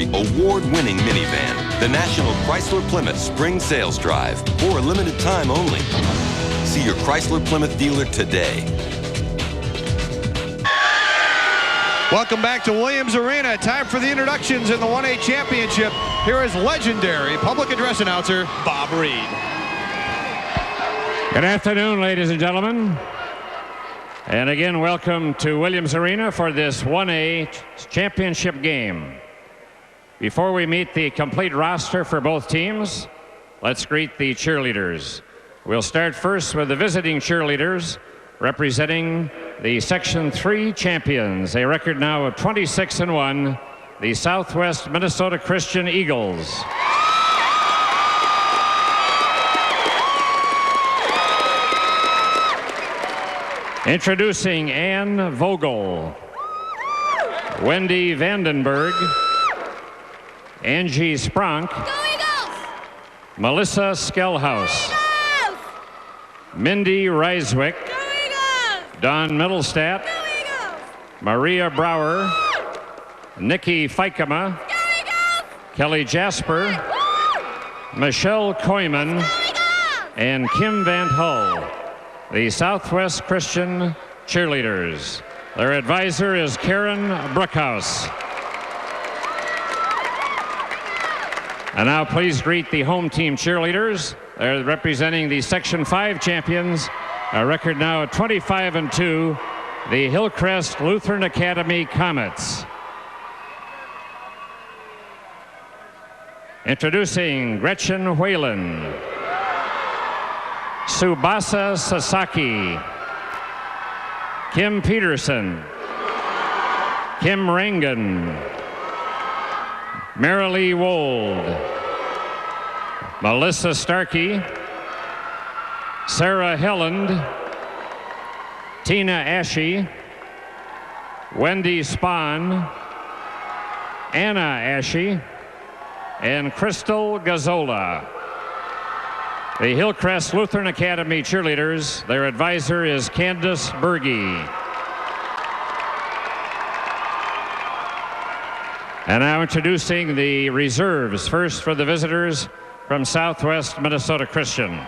legendary award-winning minivan, the National Chrysler Plymouth Spring Sales Drive, for a limited time only. See your Chrysler Plymouth dealer today. Welcome back to Williams Arena. Time for the introductions in the 1A Championship. Here is legendary public address announcer Bob Reed. Good afternoon, ladies and gentlemen. And again, welcome to Williams Arena for this 1A championship game. Before we meet the complete roster for both teams, let's greet the cheerleaders. We'll start first with the visiting cheerleaders representing the Section 3 champions, a record now of 26-1, the Southwest Minnesota Christian Eagles. Introducing Ann Vogel, Wendy Vandenberg, Angie Spronk, Melissa Skellhouse, Mindy Reiswick, Don Middlestat, Maria Brower, Nikki Fikema, Kelly Jasper, Michelle Koyman, and Kim Van Hull, the Southwest Christian cheerleaders. Their advisor is Karen Brookhouse. And now please greet the home team cheerleaders. They're representing the Section 5 champions, a record now at 25-2, the Hillcrest Lutheran Academy Comets. Introducing Gretchen Whalen, Subasa Sasaki, Kim Peterson, Kim Rangan, Marilee Wold, Melissa Starkey, Sarah Helland, Tina Ashe, Wendy Spahn, Anna Ashe, and Crystal Gazzola. The Hillcrest Lutheran Academy cheerleaders, their advisor is Candace Berge. And now introducing the reserves. First for the visitors from Southwest Minnesota Christian.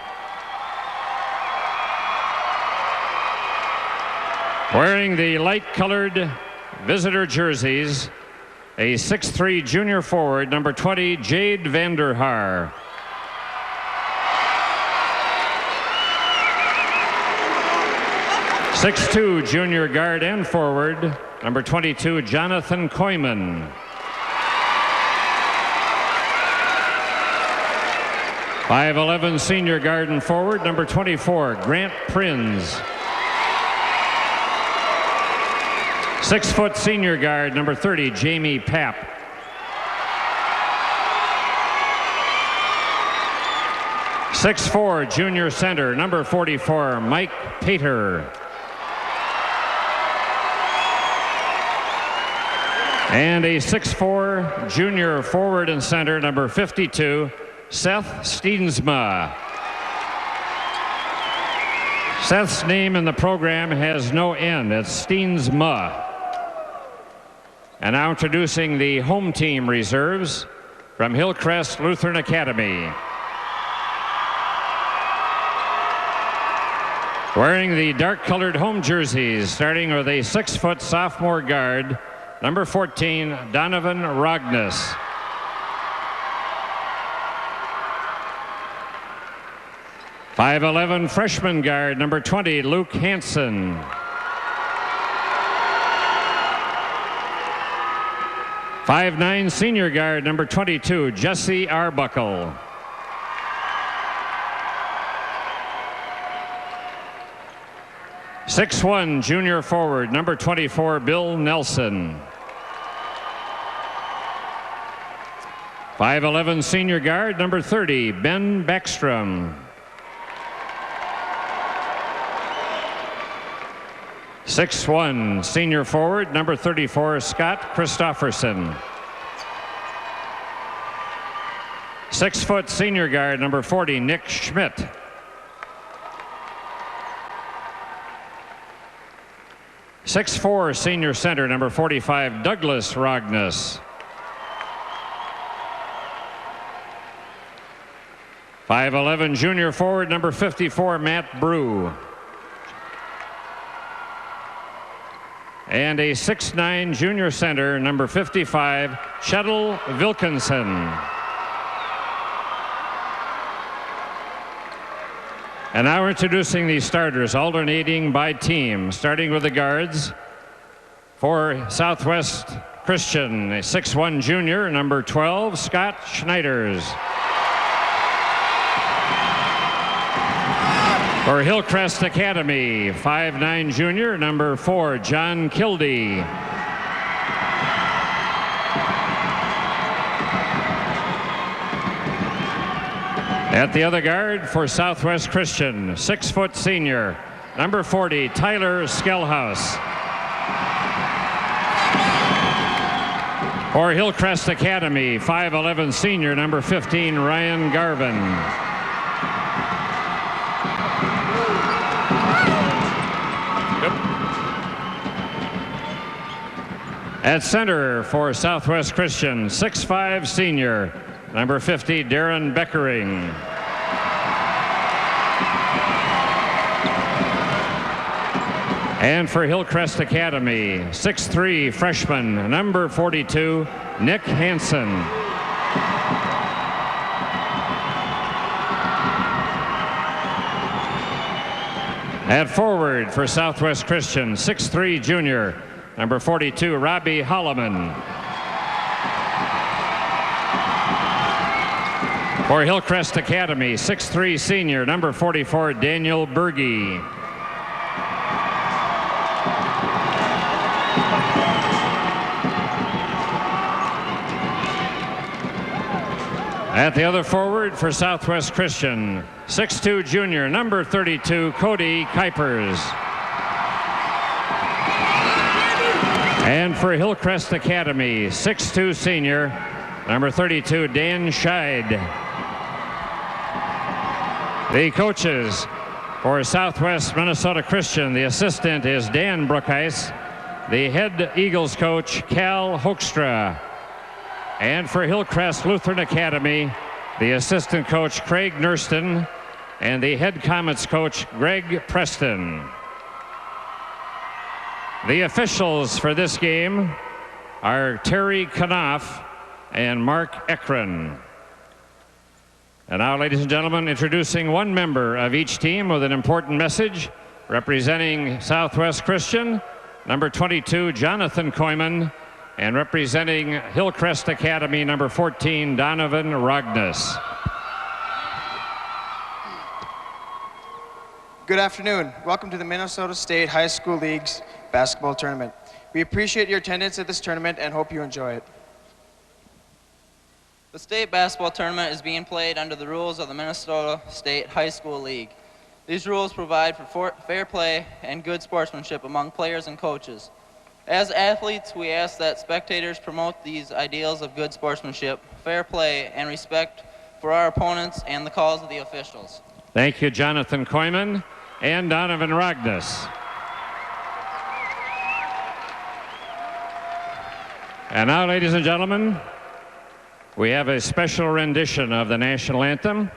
Wearing the light-colored visitor jerseys, a 6'3" junior forward, number 20, Jade Vanderhaar. .62" junior guard and forward, number 22, Jonathan Koyman. .5'11" senior guard and forward, number 24, Grant Prins. 6' senior guard, number 30, Jamie Papp. .64" junior center, number 44, Mike Pater. And a 6'4" junior forward and center, number 52, Seth Steensma. Seth's name in the program has no end. It's Steensma. And now introducing the home team reserves from Hillcrest Lutheran Academy. Wearing the dark-colored home jerseys, starting with a 6' sophomore guard, number 14, Donovan Rognes. .5'11" freshman guard, number 20, Luke Hansen. .59" senior guard, number 22, Jesse Arbuckle. .61" junior forward, number 24, Bill Nelson. .5'11" senior guard, number 30, Ben Backstrom. .61" senior forward, number 34, Scott Christofferson. 6' senior guard, number 40, Nick Schmidt. .64" senior center, number 45, Douglas Rognes. 5'11" junior forward, number 54, Matt Brew. And a 6'9" junior center, number 55, Chettle Wilkinson. And now we're introducing the starters, alternating by team, starting with the guards. For Southwest Christian, a 6'1" junior, number 12, Scott Schneiders. For Hillcrest Academy, 5'9" junior, number 4, John Kildee. At the other guard for Southwest Christian, 6' senior, number 40, Tyler Skellhouse. For Hillcrest Academy, 5'11" senior, number 15, Ryan Garvin. At center for Southwest Christian, 6'5" senior, number 50, Darren Beckering. And for Hillcrest Academy, 6'3" freshman, number 42, Nick Hansen. At forward for Southwest Christian, 6'3" junior, number 42, Robbie Holloman. For Hillcrest Academy, 6'3" senior, number 44, Daniel Berge. At the other forward for Southwest Christian, 6'2" junior, number 32, Cody Kuipers. And for Hillcrest Academy, 6'2" senior, number 32, Dan Scheid. The coaches for Southwest Minnesota Christian, the assistant is Dan Brookhuis. The head Eagles coach, Cal Hoekstra. And for Hillcrest Lutheran Academy, the assistant coach, Craig Nurston, and the head Comets coach, Greg Preston. The officials for this game are Terry Knopf and Mark Ekron. And now, ladies and gentlemen, introducing one member of each team with an important message, representing Southwest Christian, number 22, Jonathan Koyman, and representing Hillcrest Academy, number 14, Donovan Rognes. Good afternoon. Welcome to the Minnesota State High School League's basketball tournament. We appreciate your attendance at this tournament and hope you enjoy it. The state basketball tournament is being played under the rules of the Minnesota State High School League. These rules provide for fair play and good sportsmanship among players and coaches. As athletes, we ask that spectators promote these ideals of good sportsmanship, fair play, and respect for our opponents and the calls of the officials. Thank you, Jonathan Koyman and Donovan Rognes. And now, ladies and gentlemen, we have a special rendition of the national anthem.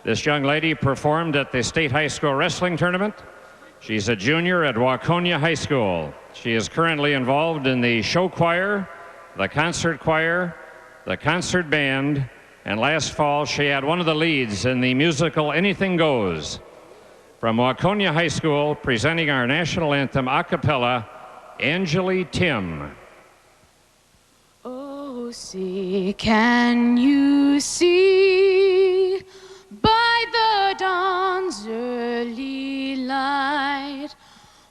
This young lady performed at the State High School Wrestling Tournament. She's a junior at Waconia High School. She is currently involved in the show choir, the concert band, and last fall she had one of the leads in the musical Anything Goes. From Waconia High School, presenting our national anthem a cappella, Angeli Tim. Oh, see, can you see by the dawn's early light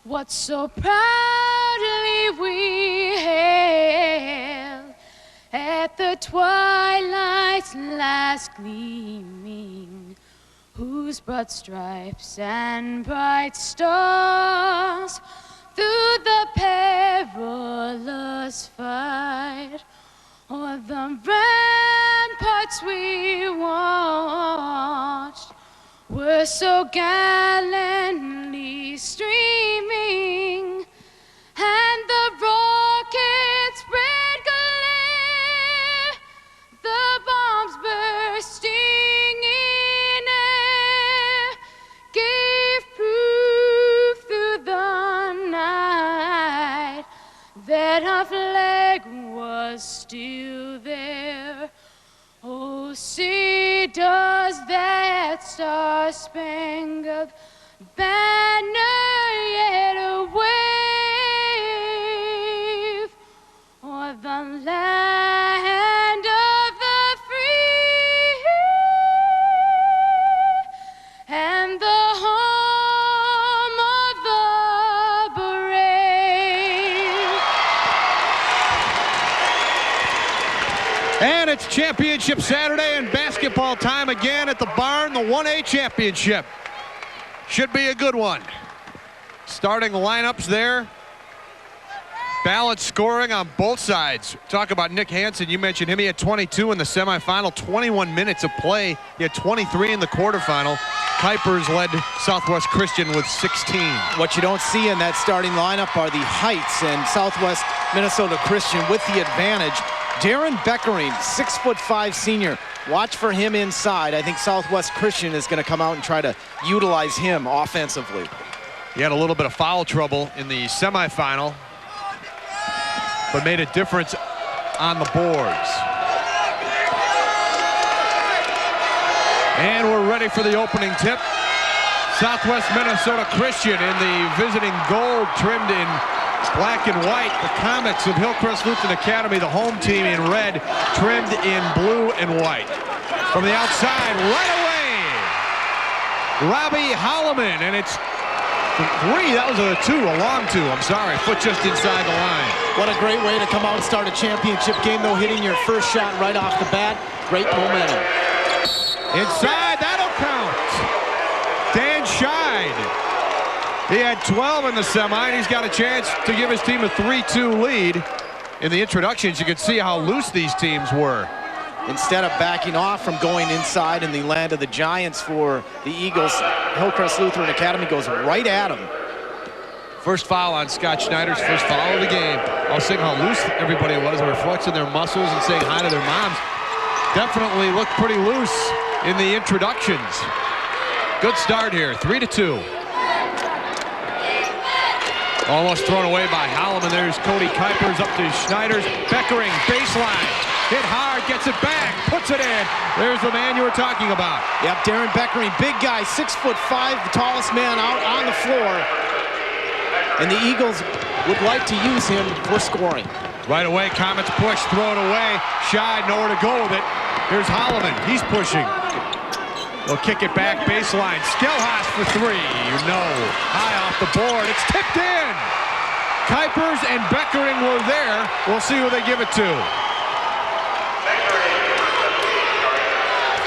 what so proudly we hailed at the twilight's last gleaming, whose broad stripes and bright stars through the perilous fight o'er the ramparts we watched were so gallantly streaming, and the rockets spread glare, the bombs bursting in you there? Oh, see, does that star-spangled banner yet wave o'er the land of the free and the home of the brave? And it's Championship Saturday and basketball time again at the barn, the 1A Championship. Should be a good one. Starting lineups there. Balanced scoring on both sides. Talk about Nick Hansen. You mentioned him. He had 22 in the semifinal, 21 minutes of play. He had 23 in the quarterfinal. Kuipers led Southwest Christian with 16. What you don't see in that starting lineup are the heights, and Southwest Minnesota Christian with the advantage. Darren Beckering, 6'5" senior. Watch for him inside. I think Southwest Christian is going to come out and try to utilize him offensively. He had a little bit of foul trouble in the semifinal, but made a difference on the boards. And we're ready for the opening tip. Southwest Minnesota Christian in the visiting gold, trimmed in black and white. The Comets of Hillcrest Lutheran Academy, the home team, in red, trimmed in blue and white. From the outside, right away, Robbie Holloman, and it's 3. That was a 2, a long 2. I'm sorry, foot just inside the line. What a great way to come out and start a championship game, though, hitting your first shot right off the bat. Great momentum. Inside, that'll count. Dan Scheid. He had 12 in the semi, and he's got a chance to give his team a 3-2 lead. In the introductions, you can see how loose these teams were. Instead of backing off from going inside in the land of the Giants for the Eagles, Hillcrest Lutheran Academy goes right at him. First foul on Scott Schneider's first foul of the game. I was saying how loose everybody was, flexing their muscles and saying hi to their moms. Definitely looked pretty loose in the introductions. Good start here, 3-2. Almost thrown away by Holloman. There's Cody Kuipers up to Schneider's. Beckering, baseline. Hit hard, gets it back, puts it in. There's the man you were talking about. Yep, Darren Beckering, big guy, 6'5", the tallest man out on the floor. And the Eagles would like to use him for scoring. Right away, Comets push, throw it away. Scheid, nowhere to go with it. Here's Holloman, he's pushing. They'll kick it back, baseline. Skelhaas for 3, high off the board. It's tipped in. Kuipers and Beckering were there. We'll see who they give it to.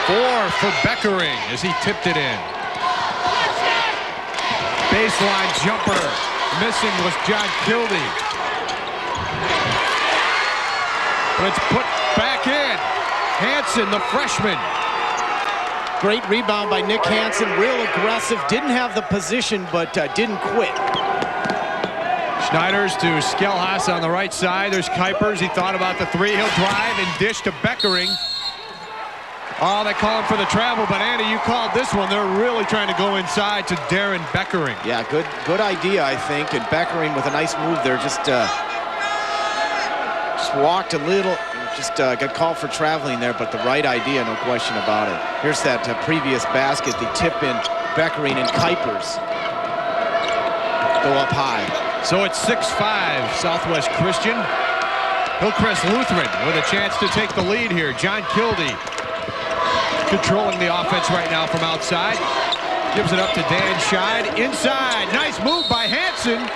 4 for Beckering as he tipped it in. Baseline jumper. Missing was John Kildee. But it's put back in. Hansen, the freshman. Great rebound by Nick Hansen, real aggressive, didn't have the position, but didn't quit. Schneiders to Skelhaas on the right side. There's Kuipers, he thought about the 3. He'll drive and dish to Beckering. Oh, they call him for the travel, but Andy, you called this one. They're really trying to go inside to Darren Beckering. Yeah, good idea, I think, and Beckering with a nice move there, just walked a little, got called for traveling there, but the right idea, no question about it. Here's that previous basket, the tip in Beckering and Kuipers. Go up high. So it's 6-5, Southwest Christian. Hillcrest Lutheran with a chance to take the lead here. John Kildee controlling the offense right now from outside. Gives it up to Dan Scheid. Inside, nice move by Hansen.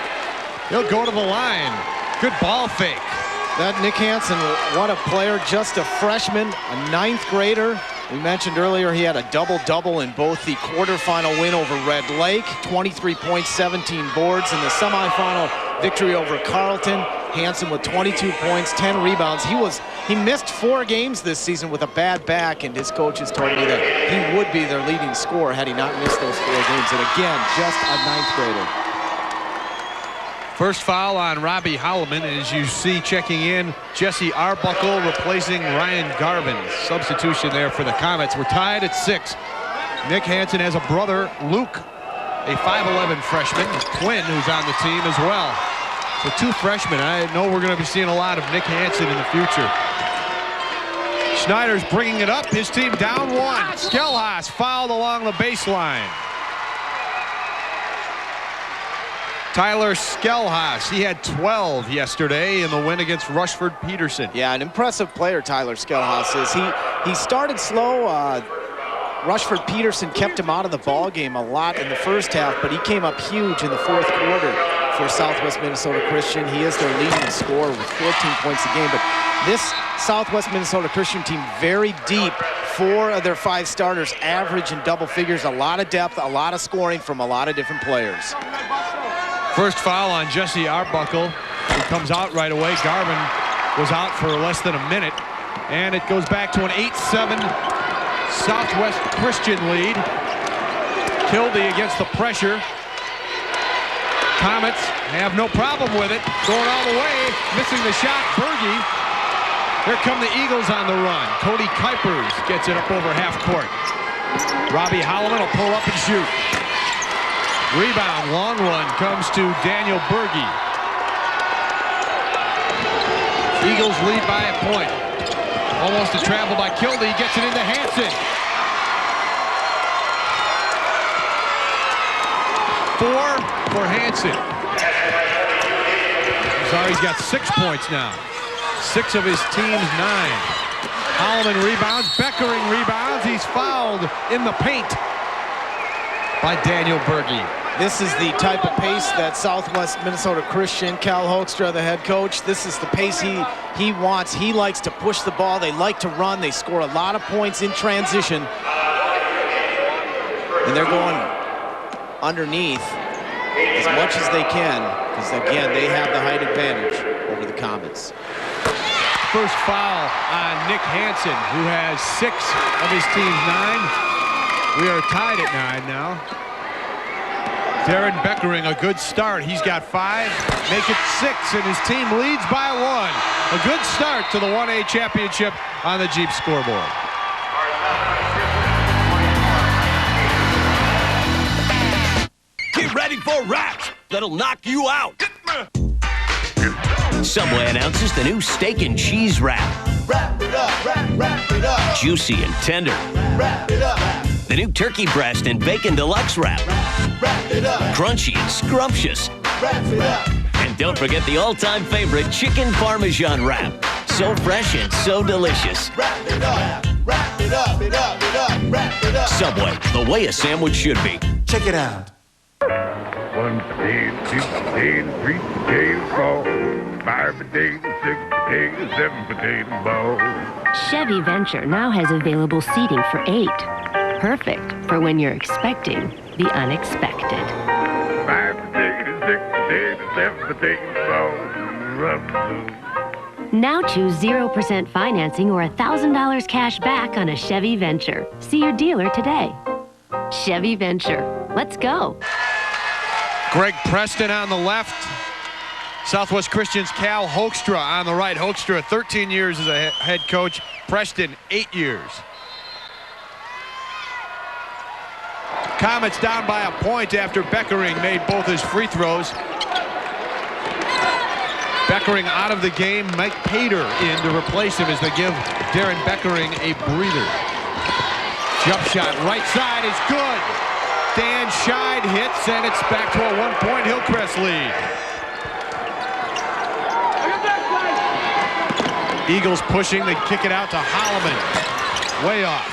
He'll go to the line. Good ball fake. That Nick Hansen, what a player, just a freshman, a 9th grader. We mentioned earlier he had a double-double in both the quarterfinal win over Red Lake, 23 points, 17 boards. In the semifinal victory over Carleton, Hansen with 22 points, 10 rebounds. He missed 4 games this season with a bad back, and his coaches told me that he would be their leading scorer had he not missed those 4 games. And again, just a 9th grader. First foul on Robbie Holloman, and as you see checking in, Jesse Arbuckle replacing Ryan Garvin. Substitution there for the Comets. We're tied at 6. Nick Hansen has a brother, Luke, a 5'11" freshman, Quinn, who's on the team as well. So 2 freshmen. I know we're going to be seeing a lot of Nick Hansen in the future. Schneider's bringing it up. His team down 1. Skelhaus fouled along the baseline. Tyler Skelhaus, he had 12 yesterday in the win against Rushford Peterson. Yeah, an impressive player Tyler Skelhaus is. He started slow. Rushford Peterson kept him out of the ball game a lot in the first half, but he came up huge in the fourth quarter for Southwest Minnesota Christian. He is their leading scorer with 14 points a game, but this Southwest Minnesota Christian team very deep. 4 of their 5 starters average in double figures. A lot of depth, a lot of scoring from a lot of different players. First foul on Jesse Arbuckle, who comes out right away. Garvin was out for less than a minute, and it goes back to an 8-7 Southwest Christian lead. Kildee against the pressure. Comets have no problem with it. Going all the way, missing the shot. Berge. Here come the Eagles on the run. Cody Kuipers gets it up over half court. Robbie Holloman will pull up and shoot. Rebound, long one comes to Daniel Berge. Eagles lead by a point. Almost a travel by Kildee, gets it into Hansen. 4 for Hansen. Sorry, he's got 6 points now. 6 of his team's 9. Holloman rebounds, Beckering rebounds. He's fouled in the paint by Daniel Berge. This is the type of pace that Southwest Minnesota Christian, Cal Hoekstra, the head coach, this is the pace he wants. He likes to push the ball. They like to run. They score a lot of points in transition. And they're going underneath as much as they can, because again, they have the height advantage over the Comets. First foul on Nick Hansen, who has 6 of his team's 9. We are tied at 9 now. Darren Beckering, a good start. He's got 5, make it 6, and his team leads by 1. A good start to the 1A championship on the Jeep scoreboard. Get ready for wraps that'll knock you out. Subway announces the new steak and cheese wrap. Wrap it up, wrap it up. Juicy and tender. Wrap it up. The new turkey breast and bacon deluxe wrap. Wrap it up. Crunchy and scrumptious. Wrap it up. And don't forget the all-time favorite chicken parmesan wrap. So fresh and so delicious. Wrap it up. Wrap it up. It up. It up. Wrap it up. Subway, the way a sandwich should be. Check it out. 1 potato, 2 potatoes, 3 potatoes, 4, 5 potatoes, 6 potatoes, 7 potato balls. Chevy Venture now has available seating for 8. Perfect for when you're expecting the unexpected. 5 potatoes, 6 potatoes, 7 potato balls. Now choose 0% financing or $1,000 cash back on a Chevy Venture. See your dealer today. Chevy Venture. Let's go. Greg Preston on the left. Southwest Christian's Cal Hoekstra on the right. Hoekstra, 13 years as a head coach. Preston, 8 years. Comets down by a point after Beckering made both his free throws. Beckering out of the game. Mike Pater in to replace him as they give Darren Beckering a breather. Jump shot right side is good. Dan Scheid hits, and it's back to a 1-point Hillcrest lead. Eagles pushing, they kick it out to Holloman. Way off.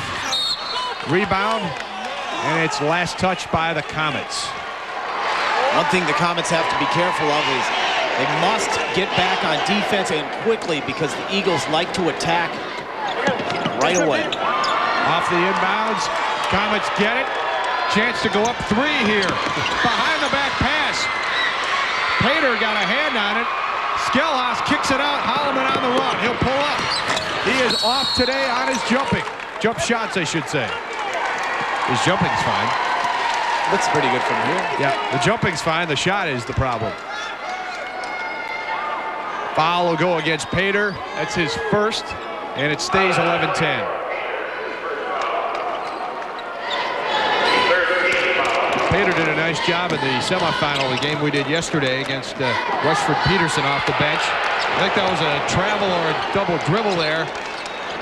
Rebound, and it's last touch by the Comets. One thing the Comets have to be careful of is they must get back on defense and quickly, because the Eagles like to attack right away. Off the inbounds, Comets get it. Chance to go up 3 here. Behind the back pass. Pater got a hand on it. Skelhaus kicks it out. Holloman on the run. He'll pull up. He is off today on his jumping. Jump shots, I should say. His jumping's fine. Looks pretty good from here. Yeah, the jumping's fine. The shot is the problem. Foul will go against Pater. That's his first, and it stays 11-10. Pater did a nice job in the semifinal, the game we did yesterday against Rushford Peterson off the bench. I think that was a travel or a double dribble there.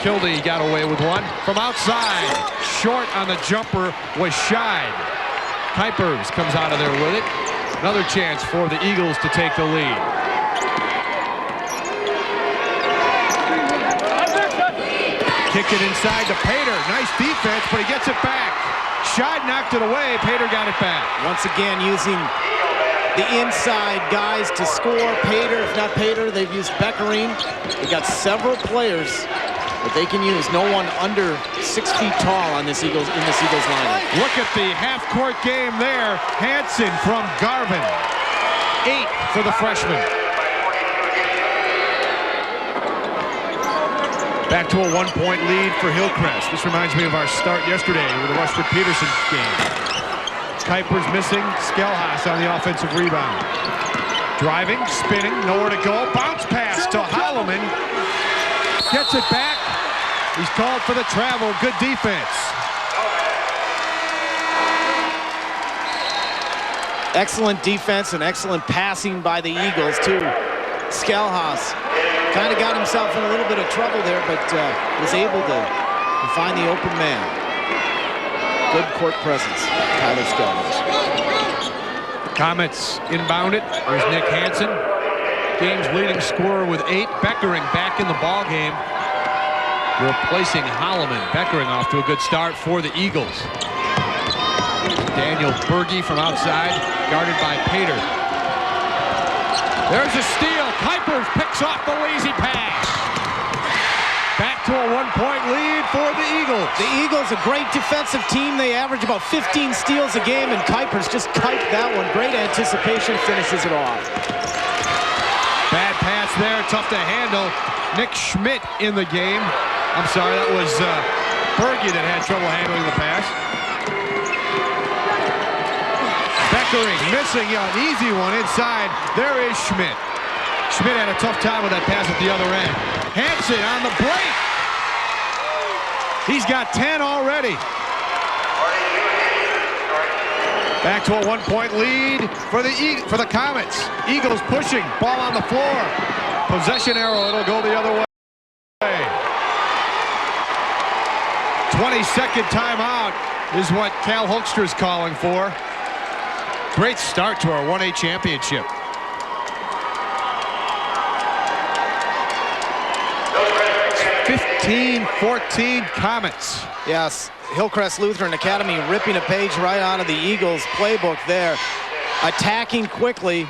Kildee got away with one from outside. Short on the jumper was Scheid. Kuipers comes out of there with it. Another chance for the Eagles to take the lead. Kick it inside to Pater. Nice defense, but he gets it back. Scheid knocked it away. Pater got it back. Once again, using the inside guys to score. Pater, if not Pater, they've used Beckering. They got several players that they can use. No one under 6 feet tall on this Eagles lineup. Look at the half-court game there. Hansen from Garvin. 8 for the freshman. Back to a 1-point lead for Hillcrest. This reminds me of our start yesterday with the Rushford-Peterson game. Kuipers missing. Skelhaas on the offensive rebound. Driving, spinning, nowhere to go. Bounce pass to Holloman. Gets it back. He's called for the travel. Good defense. Excellent defense and excellent passing by the Eagles, too. Skelhaas kind of got himself in a little bit of trouble there, but was able to find the open man. Good court presence, Tyler Skelhaas. Comets inbound it. There's Nick Hansen. Game's leading scorer with 8. Beckering back in the ball game, replacing Holloman. Beckering off to a good start for the Eagles. Daniel Berge from outside, guarded by Pater. There's a steal. Kuipers picks off the lazy pass. Back to a 1-point lead for the Eagles. The Eagles, a great defensive team. They average about 15 steals a game, and Kuipers just kiped that one. Great anticipation, finishes it off. Bad pass there, tough to handle. Nick Schmidt in the game. I'm sorry, that was Berge that had trouble handling the pass. Beckering missing an easy one inside. There is Schmidt. Schmidt had a tough time with that pass at the other end. Hansen on the break. He's got 10 already. Back to a 1-point lead for the Comets. Eagles pushing, ball on the floor. Possession arrow, it'll go the other way. 20-second timeout is what Cal Hulkster's calling for. Great start to our 1A championship. It's 15-14 Comets. Yes, Hillcrest Lutheran Academy ripping a page right out of the Eagles playbook there. Attacking quickly.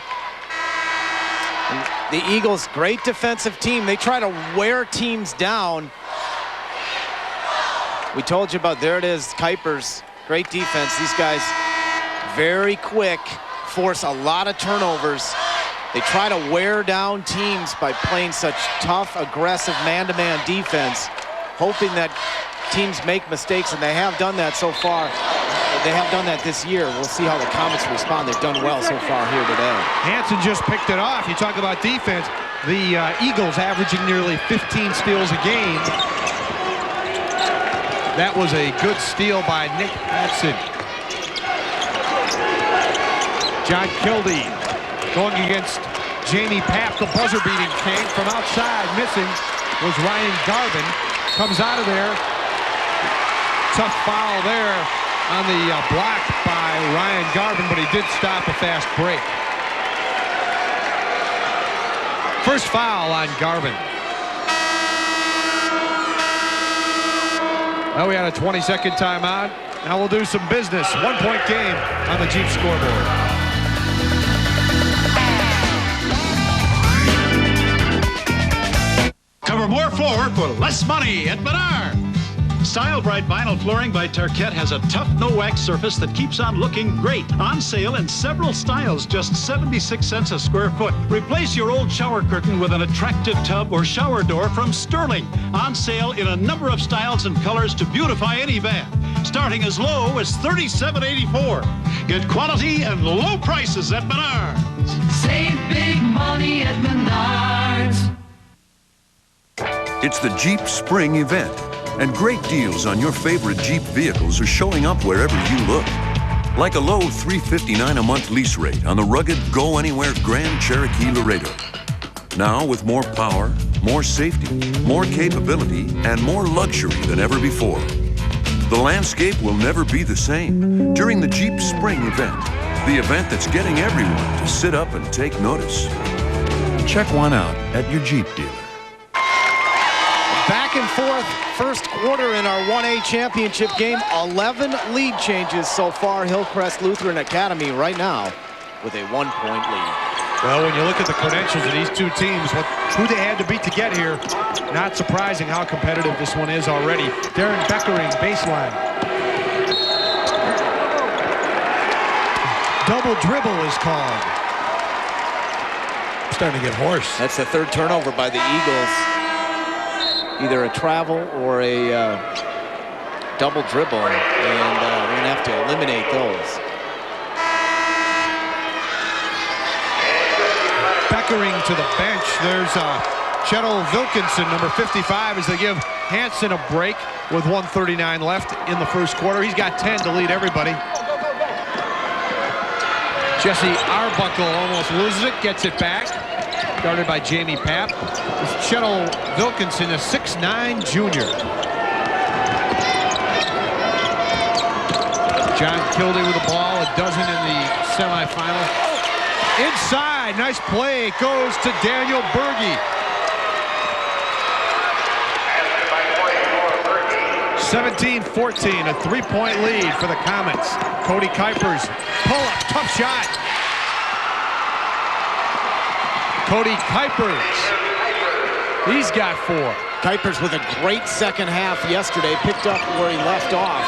And the Eagles, great defensive team. They try to wear teams down. We told you about, there it is, Kuipers. Great defense. These guys very quick, force a lot of turnovers. They try to wear down teams by playing such tough, aggressive man-to-man defense, hoping that teams make mistakes, and they have done that so far. They have done that this year. We'll see how the Comets respond. They've done well so far here today. Hansen just picked it off. You talk about defense. The Eagles averaging nearly 15 steals a game. That was a good steal by Nick Hansen. John Kildee going against Jamie Papp, the buzzer-beating king. From outside, missing was Ryan Garvin. Comes out of there. Tough foul there on the block by Ryan Garvin, but he did stop a fast break. First foul on Garvin. Now we had a 20-second timeout. Now we'll do some business. 1-point game on the Jeep scoreboard. Cover more floor for less money at Menard. Style Bright Vinyl Flooring by Tarkett has a tough no-wax surface that keeps on looking great. On sale in several styles, just 76 cents a square foot. Replace your old shower curtain with an attractive tub or shower door from Sterling. On sale in a number of styles and colors to beautify any bath. Starting as low as $37.84. Get quality and low prices at Menards. Save big money at Menards. It's the Jeep Spring event, and great deals on your favorite Jeep vehicles are showing up wherever you look. Like a low $359 a month lease rate on the rugged Go Anywhere Grand Cherokee Laredo. Now with more power, more safety, more capability, and more luxury than ever before. The landscape will never be the same during the Jeep Spring event, the event that's getting everyone to sit up and take notice. Check one out at your Jeep dealer. Back and forth, first quarter in our 1A championship game. 11 lead changes so far. Hillcrest Lutheran Academy right now with a 1-point lead. Well, when you look at the credentials of these two teams, who they had to beat to get here, not surprising how competitive this one is already. Darren Beckering, baseline. Double dribble is called. Starting to get hoarse. That's the third turnover by the Eagles. Either a travel or a double dribble, and we're going to have to eliminate those. Beckering to the bench. There's Chettle Wilkinson, number 55, as they give Hansen a break with 1:39 left in the first quarter. He's got 10 to lead everybody. Jesse Arbuckle almost loses it, gets it back. Guarded by Jamie Papp. It's Chettle Wilkinson, a 6'9" junior. John Kildee with the ball, a dozen in the semifinal. Inside, nice play, goes to Daniel Berge. 17-14, a 3-point lead for the Comets. Cody Kuipers, pull-up, tough shot. Cody Kuipers, he's got 4. Kuipers with a great second half yesterday, picked up where he left off.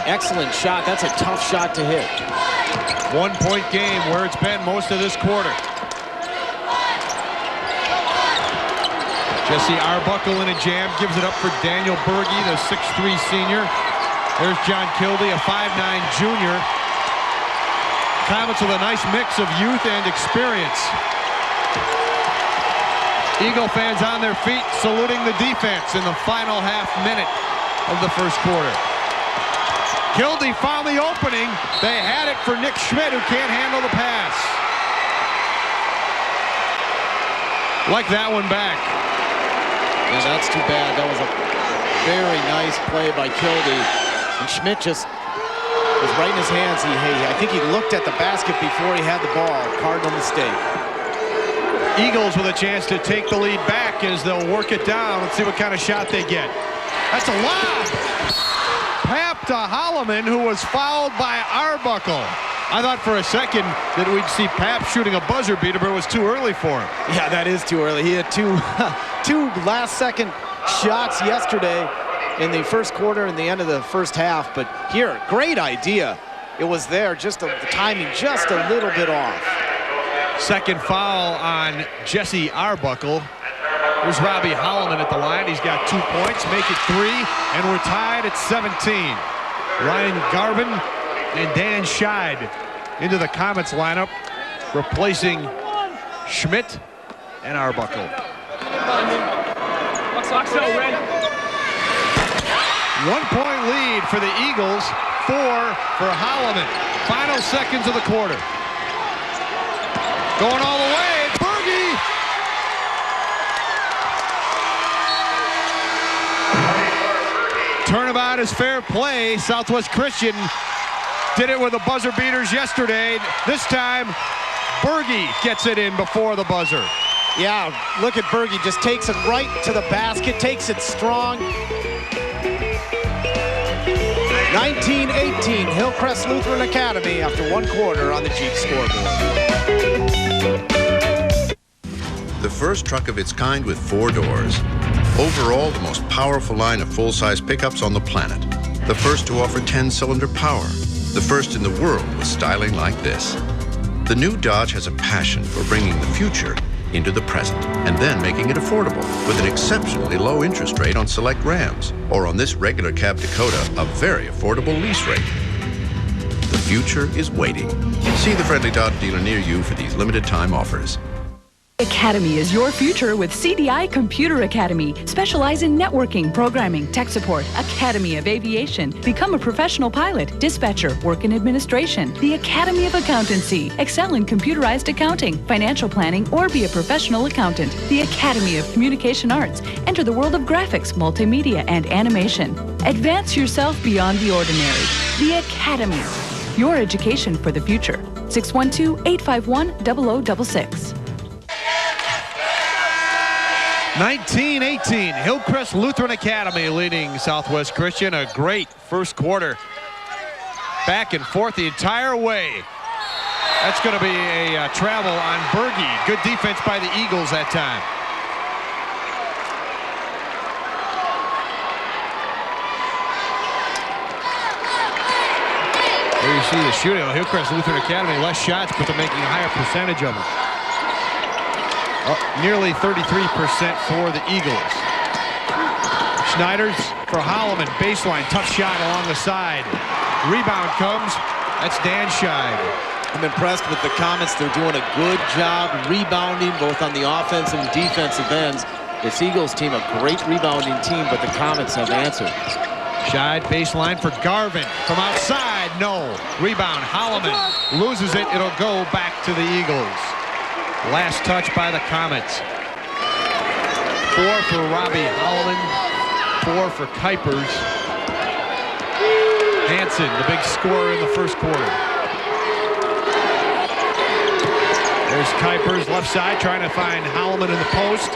Excellent shot, that's a tough shot to hit. 1-point game where it's been most of this quarter. Jesse Arbuckle in a jam, gives it up for Daniel Berge, the 6'3" senior. There's John Kildee, a 5'9" junior. Comets with a nice mix of youth and experience. Eagle fans on their feet saluting the defense in the final half minute of the first quarter. Kildee found the opening. They had it for Nick Schmidt, who can't handle the pass. Like that one back. Yeah, that's too bad. That was a very nice play by Kildee. And Schmidt just was right in his hands. I think he looked at the basket before he had the ball. Cardinal mistake. Eagles with a chance to take the lead back as they'll work it down. Let's see what kind of shot they get. That's a lob. Papp to Holloman, who was fouled by Arbuckle. I thought for a second that we'd see Papp shooting a buzzer beater, but it was too early for him. Yeah, that is too early. He had two last-second shots yesterday in the first quarter and the end of the first half. But here, great idea. It was there, just the timing just a little bit off. Second foul on Jesse Arbuckle. There's Robbie Holloman at the line. He's got 2 points, make it 3, and we're tied at 17. Ryan Garvin and Dan Scheid into the Comets lineup, replacing Schmidt and Arbuckle. 1-point lead for the Eagles, 4 for Holloman. Final seconds of the quarter. Going all the way, Berge! Turnabout is fair play. Southwest Christian did it with the buzzer beaters yesterday. This time, Berge gets it in before the buzzer. Yeah, look at Berge, just takes it right to the basket, takes it strong. 19-18, Hillcrest Lutheran Academy after 1 quarter on the Jeep scoreboard. The first truck of its kind with 4 doors. Overall, the most powerful line of full-size pickups on the planet. The first to offer 10-cylinder power. The first in the world with styling like this. The new Dodge has a passion for bringing the future into the present and then making it affordable with an exceptionally low interest rate on select Rams, or on this regular cab Dakota, a very affordable lease rate. The future is waiting. See the friendly Dodge dealer near you for these limited time offers. Academy is your future with CDI Computer Academy. Specialize in networking, programming, tech support, Academy of Aviation. Become a professional pilot, dispatcher, work in administration. The Academy of Accountancy. Excel in computerized accounting, financial planning, or be a professional accountant. The Academy of Communication Arts. Enter the world of graphics, multimedia, and animation. Advance yourself beyond the ordinary. The Academy. Your education for the future. 612-851-0066. 19-18, Hillcrest Lutheran Academy leading Southwest Christian. A great first quarter. Back and forth the entire way. That's going to be a travel on Berge. Good defense by the Eagles that time. There you see the shooting. Hillcrest Lutheran Academy, less shots, but they're making a higher percentage of them. Nearly 33% for the Eagles. Schneiders for Holloman. Baseline, tough shot along the side. Rebound comes. That's Dan Scheid. I'm impressed with the Comets. They're doing a good job rebounding both on the offensive and defensive ends. This Eagles team, a great rebounding team, but the Comets have answered. Scheid, baseline for Garvin. From outside, no. Rebound, Holloman loses it. It'll go back to the Eagles. Last touch by the Comets. 4 for Robbie Holloman, 4 for Kuipers. Hansen, the big scorer in the first quarter. There's Kuipers, left side, trying to find Holloman in the post.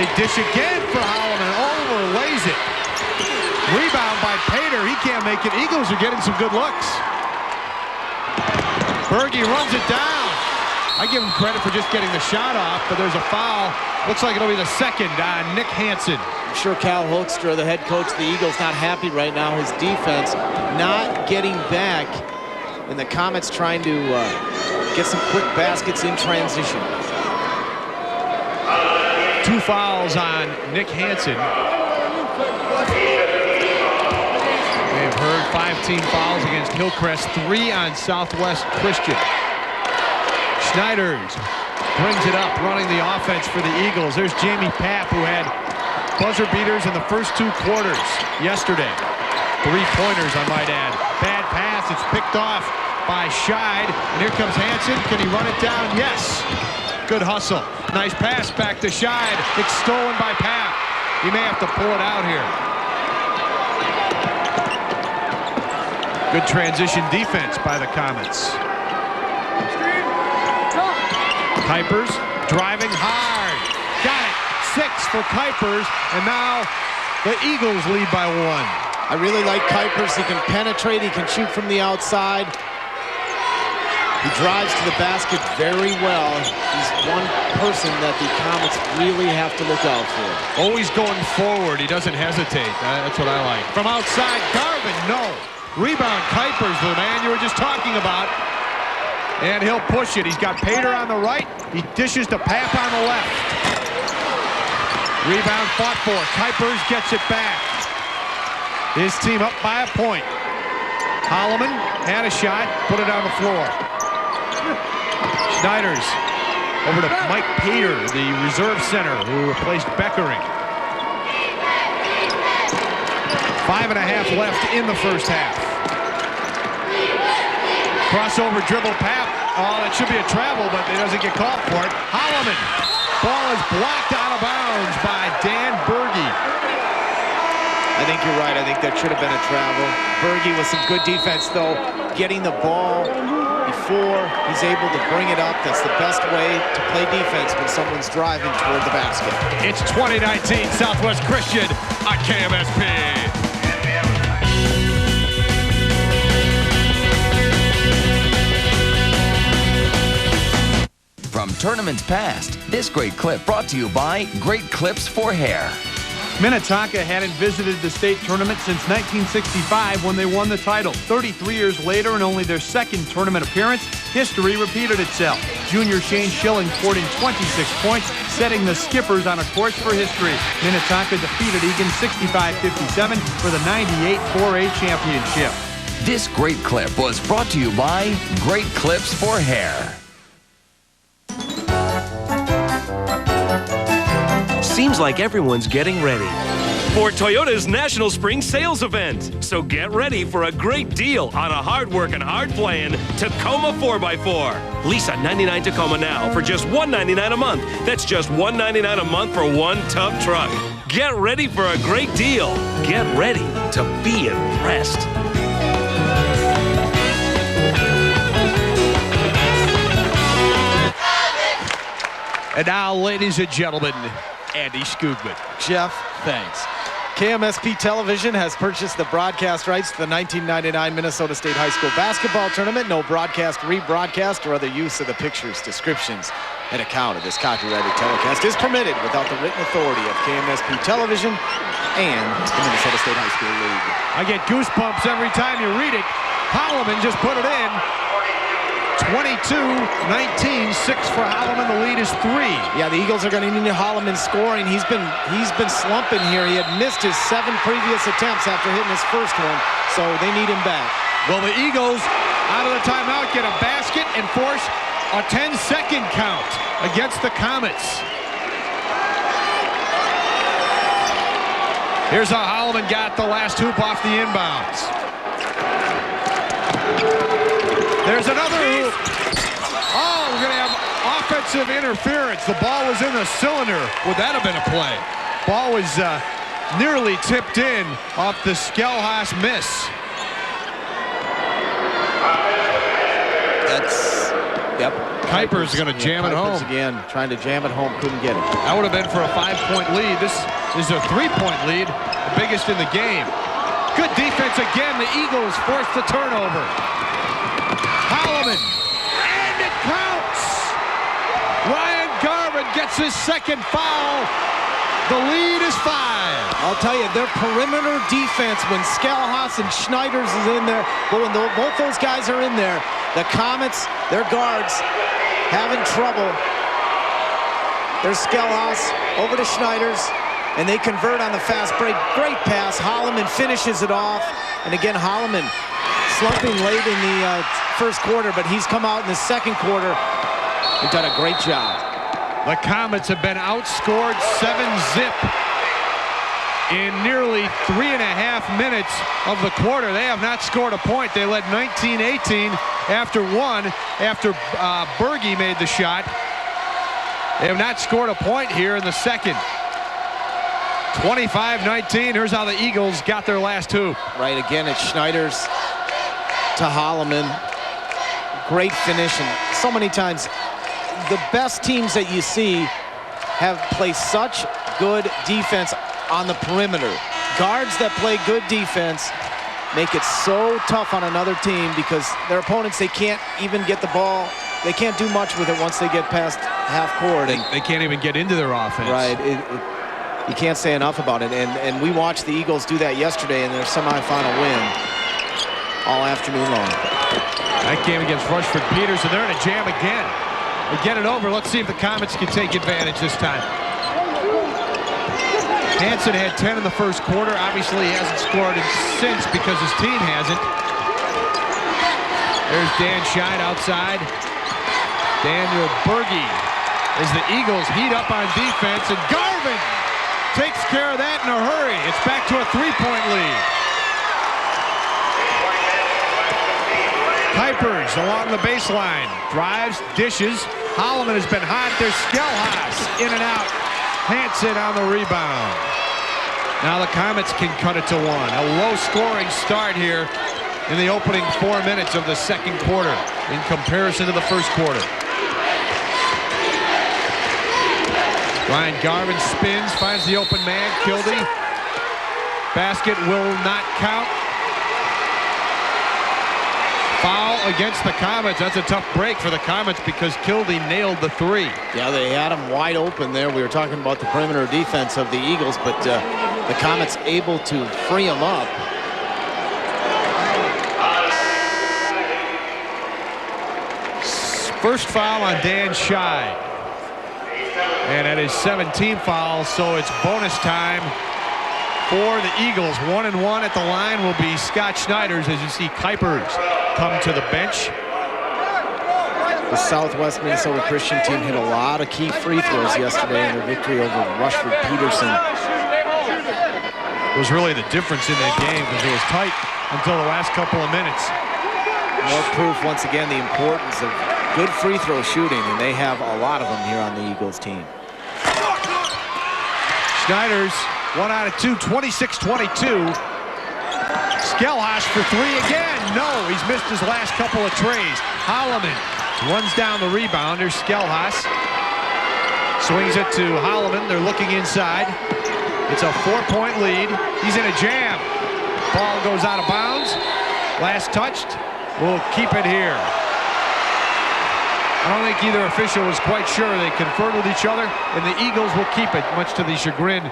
They dish again for Holloman, overlays it. Rebound by Pater, he can't make it. Eagles are getting some good looks. Berge runs it down. I give him credit for just getting the shot off, but there's a foul. Looks like it'll be the second on Nick Hansen. I'm sure Cal Hoekstra, the head coach of the Eagles, not happy right now. His defense not getting back, and the Comets trying to get some quick baskets in transition. 2 fouls on Nick Hansen. We've heard 5 team fouls against Hillcrest, 3 on Southwest Christian. Schneiders brings it up, running the offense for the Eagles. There's Jamie Papp, who had buzzer beaters in the first 2 quarters yesterday. 3-pointers, I might add. Bad pass, it's picked off by Scheid. And here comes Hansen. Can he run it down? Yes. Good hustle. Nice pass back to Scheid. It's stolen by Papp. He may have to pull it out here. Good transition defense by the Comets. Kuipers driving hard. Got it. 6 for Kuipers, and now the Eagles lead by 1. I really like Kuipers. He can penetrate. He can shoot from the outside. He drives to the basket very well. He's one person that the Comets really have to look out for. Always going forward. He doesn't hesitate. That's what I like. From outside, Garvin, no. Rebound, Kuipers, the man you were just talking about. And he'll push it. He's got Pater on the right. He dishes to Papp on the left. Rebound fought for. Kuipers gets it back. His team up by a point. Holloman had a shot, put it on the floor. Schneiders over to Mike Pater, the reserve center who replaced Beckering. 5.5 left in the first half. Crossover dribble, Papp. Oh, that should be a travel, but it doesn't get called for it. Holloman. Ball is blocked out of bounds by Dan Berge. I think you're right. I think that should have been a travel. Berge with some good defense, though, getting the ball before he's able to bring it up. That's the best way to play defense when someone's driving toward the basket. It's 2019 Southwest Christian on KMSP. From tournaments past, this great clip brought to you by Great Clips for Hair. Minnetonka hadn't visited the state tournament since 1965 when they won the title. 33 years later, and only their second tournament appearance, history repeated itself. Junior Shane Schilling scored in 26 points, setting the Skippers on a course for history. Minnetonka defeated Egan 65-57 for the 98 4A championship. This great clip was brought to you by Great Clips for Hair. seems like everyone's getting ready for Toyota's National Spring Sales Event. So get ready for a great deal on a hard-working, hard-playing Tacoma 4x4. Lease a 99 Tacoma now for just $199 a month. That's just $199 a month for one tough truck. Get ready for a great deal. Get ready to be impressed. And now, ladies and gentlemen, Andy Skoogman. Jeff, thanks. KMSP Television has purchased the broadcast rights to the 1999 Minnesota State High School basketball tournament. No broadcast, rebroadcast, or other use of the pictures, descriptions, and account of this copyrighted telecast is permitted without the written authority of KMSP Television and the Minnesota State High School League. I get goosebumps every time you read it. Holloman just put it in. 22-19, 6 for Holloman. The lead is 3. Yeah, the Eagles are going to need Holloman scoring. He's been slumping here. He had missed his 7 previous attempts after hitting his first one, so they need him back. Well, the Eagles, out of the timeout, get a basket and force a 10-second count against the Comets. Here's how Holloman got the last hoop off the inbounds. There's another hoop. Oh, we're going to have offensive interference. The ball was in the cylinder. Would that have been a play? Ball was nearly tipped in off the Skelhaus miss. Yep. Kuiper's going to jam it home. Again, trying to jam it home, couldn't get it. That would have been for a 5-point lead. This is a 3-point lead, the biggest in the game. Good defense again. The Eagles forced the turnover. Holloman, and it counts! Ryan Garvin gets his second foul. The lead is 5. I'll tell you, their perimeter defense, when Skelhaus and Schneiders is in there, but when both those guys are in there, the Comets, their guards, having trouble. There's Skelhaus over to Schneiders, and they convert on the fast break. Great pass. Holloman finishes it off. And again, Holloman slumping late in the first quarter, but he's come out in the second quarter and done a great job. The Comets have been outscored 7-zip in nearly 3.5 minutes of the quarter. They have not scored a point. They led 19-18 after Berge made the shot. They have not scored a point here in the second. 25-19. Here's how the Eagles got their last hoop. Right, again, it's Schneiders to Holloman. Great finish, and so many times the best teams that you see have played such good defense on the perimeter. Guards that play good defense make it so tough on another team because their opponents, they can't even get the ball. They can't do much with it once they get past half court. They can't even get into their offense. Right. You can't say enough about it. And we watched the Eagles do that yesterday in their semifinal win all afternoon long. That game against Rushford Peterson. They're in a jam again. They get it over. Let's see if the Comets can take advantage this time. Hansen had 10 in the first quarter. Obviously, he hasn't scored since because his team hasn't. There's Dan Scheid outside. Daniel Berge as the Eagles heat up on defense, and Garvin takes care of that in a hurry. It's back to a 3-point lead. Kuipers along the baseline. Drives, dishes. Holloman has been hot. There's Skelhaus in and out. Hansen on the rebound. Now the Comets can cut it to 1. A low-scoring start here in the opening 4 minutes of the second quarter in comparison to the first quarter. Ryan Garvin spins, finds the open man, Kildee. Basket will not count. Foul against the Comets. That's a tough break for the Comets because Kildee nailed the 3. Yeah, they had him wide open there. We were talking about the perimeter defense of the Eagles, but the Comets able to free him up. First foul on Dan Scheid. And that is 17 fouls, so it's bonus time for the Eagles. 1-1 at the line will be Scott Schneiders as you see Kuipers come to the bench. The Southwest Minnesota Christian team hit a lot of key free throws yesterday in their victory over Rushford Peterson. It was really the difference in that game because it was tight until the last couple of minutes. More proof, once again, the importance of good free throw shooting, and they have a lot of them here on the Eagles team. Schneider's 1 out of 2, 26-22. Skelhaus for 3 again. No, he's missed his last couple of trays. Holloman runs down the rebound. There's Skelhaus. Swings it to Holloman. They're looking inside. It's a 4-point lead. He's in a jam. Ball goes out of bounds. Last touched. We'll keep it here. I don't think either official was quite sure. They conferred with each other, and the Eagles will keep it, much to the chagrin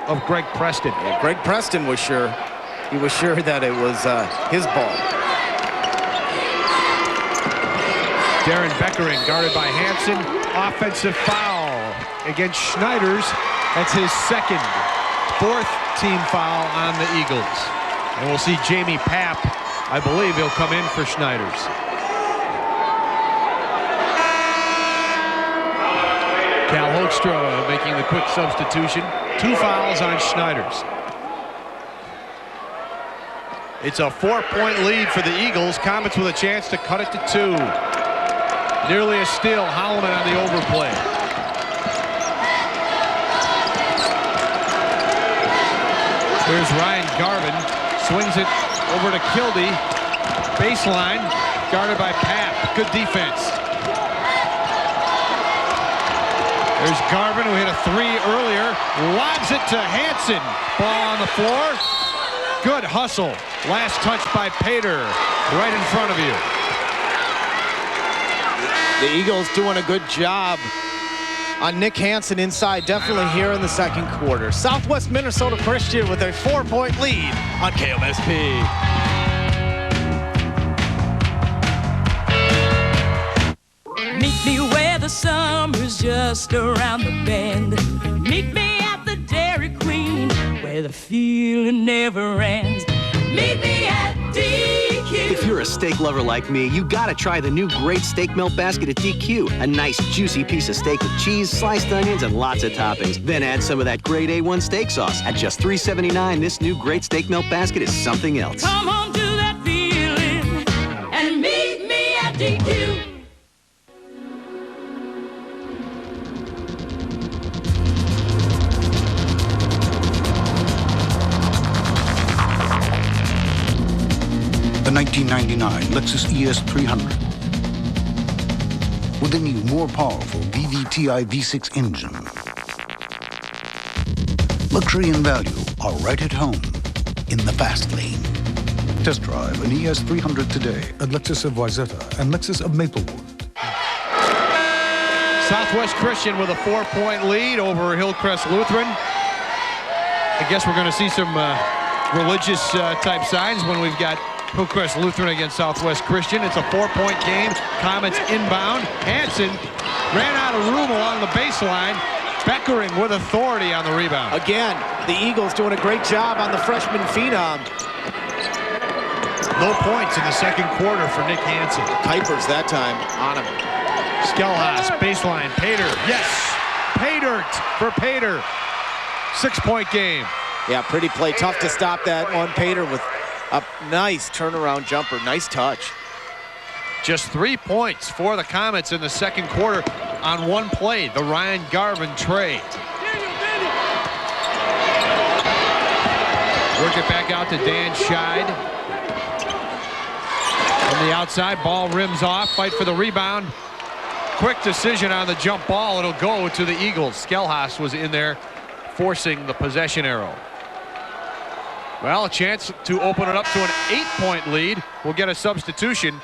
of Greg Preston. Yeah, Greg Preston was sure. He was sure that it was his ball. Darren Beckering guarded by Hansen. Offensive foul against Schneiders. That's his second. 4th team foul on the Eagles. And we'll see Jamie Papp. I believe he'll come in for Schneiders. Cal Hoekstra making the quick substitution. 2 fouls on Schneiders. It's a 4-point lead for the Eagles. Comets with a chance to cut it to 2. Nearly a steal. Holloman on the overplay. Here's Ryan Garvin. Swings it over to Kildee. Baseline. Guarded by Papp. Good defense. There's Garvin, who hit a 3 earlier. Lobs it to Hansen. Ball on the floor. Good hustle. Last touch by Pater. Right in front of you. The Eagles doing a good job on Nick Hansen inside, definitely here in the second quarter. Southwest Minnesota Christian with a 4-point lead on KMSP. Meet me where the summer's just around the bend. Meet me at the Dairy Queen where the feeling never ends. Meet me at DQ. If you're a steak lover like me, you gotta try the new Great Steak Melt Basket at DQ. A nice, juicy piece of steak with cheese, sliced onions, and lots of toppings. Then add some of that Grade A1 steak sauce. At just $3.79, this new Great Steak Melt Basket is something else. Come on to that feeling and meet me at DQ. The 1999 Lexus ES300 with a new, more powerful VVTi V6 engine. Luxury and value are right at home in the fast lane. Test drive an ES300 today at Lexus of Wayzata and Lexus of Maplewood. Southwest Christian with a 4-point lead over Hillcrest Lutheran. I guess we're going to see some religious type signs when we've got Hillcrest Lutheran against Southwest Christian. It's a 4-point game. Comets inbound. Hansen ran out of room along the baseline. Beckering with authority on the rebound. Again, the Eagles doing a great job on the freshman phenom. No points in the second quarter for Nick Hansen. Kuipers that time on him. Skelhaus, baseline, Pater. Yes, Pater for Pater. 6-point game. Yeah, pretty play. Tough to stop that one. Pater with a nice turnaround jumper. Nice touch. Just 3 points for the Comets in the second quarter on one play, the Ryan Garvin trade. Work it back out to Dan Scheid. From the outside, ball rims off. Fight for the rebound. Quick decision on the jump ball. It'll go to the Eagles. Skelhaus was in there forcing the possession arrow. Well, a chance to open it up to an 8-point lead. We'll get a substitution.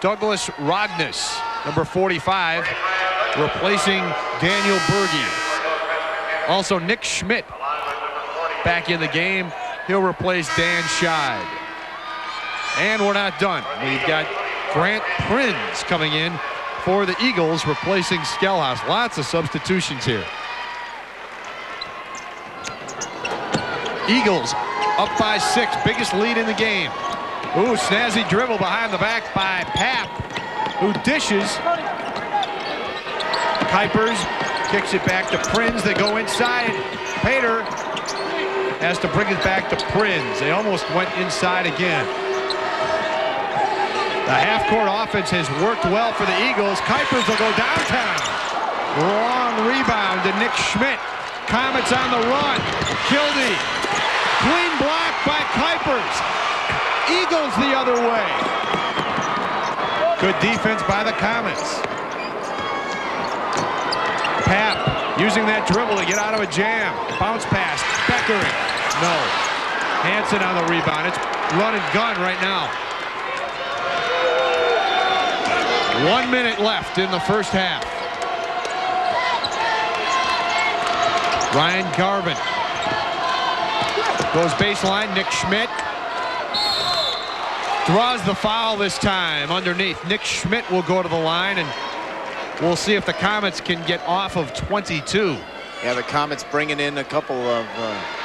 Douglas Rognus, number 45, replacing Daniel Berge. Also, Nick Schmidt back in the game. He'll replace Dan Scheid. And we're not done. We've got Grant Prinz coming in for the Eagles, replacing Skelhaus. Lots of substitutions here. Eagles up by 6, biggest lead in the game. Ooh, snazzy dribble behind the back by Papp, who dishes Kuipers kicks it back to Prinz. They go inside. Pater has to bring it back to Prinz. They almost went inside again. The half-court offense has worked well for the Eagles. Kuipers will go downtown. Long rebound to Nick Schmidt. Comets on the run. Kildee. Clean block by Kuipers. Eagles the other way. Good defense by the Comets. Pap using that dribble to get out of a jam. Bounce pass. Beckering. No. Hansen on the rebound. It's run and gun right now. 1 minute left in the first half. Ryan Garvin goes baseline. Nick Schmidt draws the foul this time underneath. Nick Schmidt will go to the line, and we'll see if the Comets can get off of 22. Yeah, the Comets bringing in a couple of,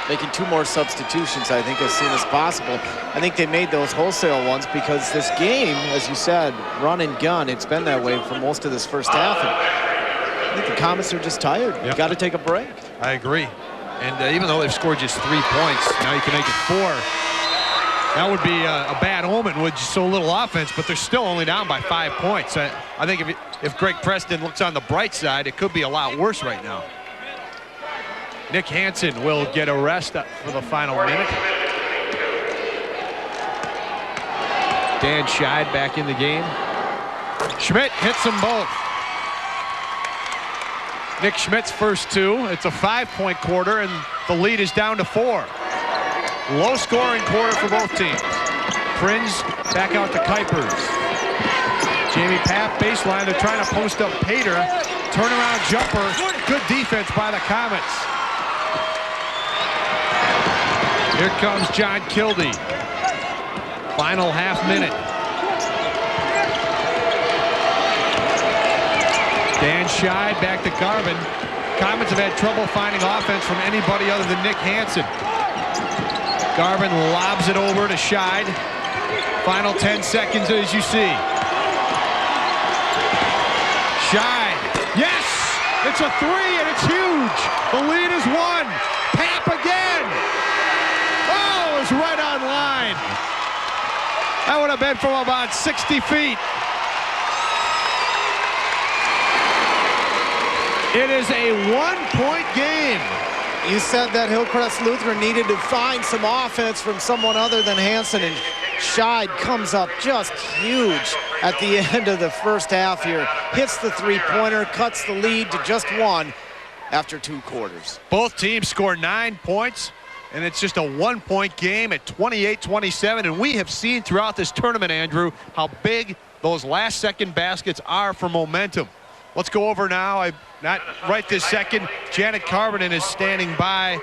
making 2 more substitutions, I think, as soon as possible. I think they made those wholesale ones because this game, as you said, run and gun, it's been that way for most of this first half. And I think the Comets are just tired. Yep. You got to take a break. I agree. And even though they've scored just 3 points, now you can make it 4. That would be a bad omen with just so little offense, but they're still only down by 5 points. I think if Greg Preston looks on the bright side, it could be a lot worse right now. Nick Hansen will get a rest for the final minute. Dan Scheid back in the game. Schmidt hits them both. Nick Schmidt's first 2. It's a 5-point quarter, and the lead is down to 4. Low scoring quarter for both teams. Prinz back out to Kuipers. Jamie Pap baseline. They're trying to post up Pater. Turnaround jumper. Good defense by the Comets. Here comes John Kildee. Final half minute. Dan Scheid back to Garvin. Comets have had trouble finding offense from anybody other than Nick Hansen. Garvin lobs it over to Scheid. Final 10 seconds as you see. Scheid. Yes! It's a 3 and it's huge. The lead is 1. Pap again. Oh, it's right on line. That would have been from about 60 feet. It is a 1-point game. You said that Hillcrest Lutheran needed to find some offense from someone other than Hansen, and Scheid comes up just huge at the end of the first half here. Hits the 3-pointer, cuts the lead to just 1 after 2 quarters. Both teams score 9 points, and it's just a 1-point game at 28-27. And we have seen throughout this tournament, Andrew, how big those last-second baskets are for momentum. Let's go over now. Not right this second. Janet Carbonin is standing by,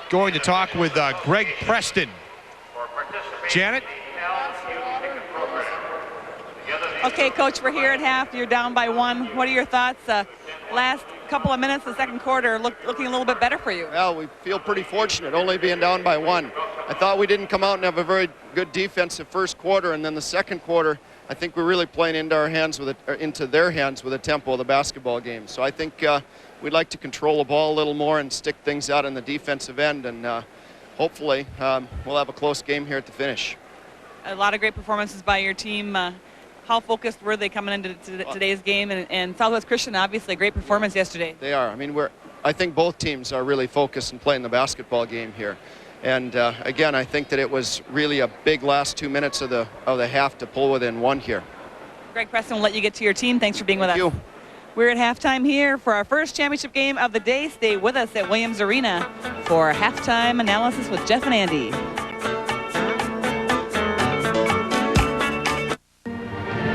going to talk with Greg Preston. Janet? Okay, Coach, we're here at half. You're down by 1. What are your thoughts? Last couple of minutes of the second quarter looking a little bit better for you. Well, we feel pretty fortunate, only being down by 1. I thought we didn't come out and have a very good defensive first quarter, and then the second quarter, I think we're really playing into their hands with the tempo of the basketball game. So I think we'd like to control the ball a little more and stick things out in the defensive end, and hopefully we'll have a close game here at the finish. A lot of great performances by your team. How focused were they coming into today's game? And Southwest Christian, obviously, a great performance yesterday. They are. I mean, I think both teams are really focused and playing the basketball game here. And again, I think that it was really a big last 2 minutes of the half to pull within 1 here. Greg Preston will let you get to your team. Thanks for being with us. Thank you. We're at halftime here for our first championship game of the day. Stay with us at Williams Arena for halftime analysis with Jeff and Andy.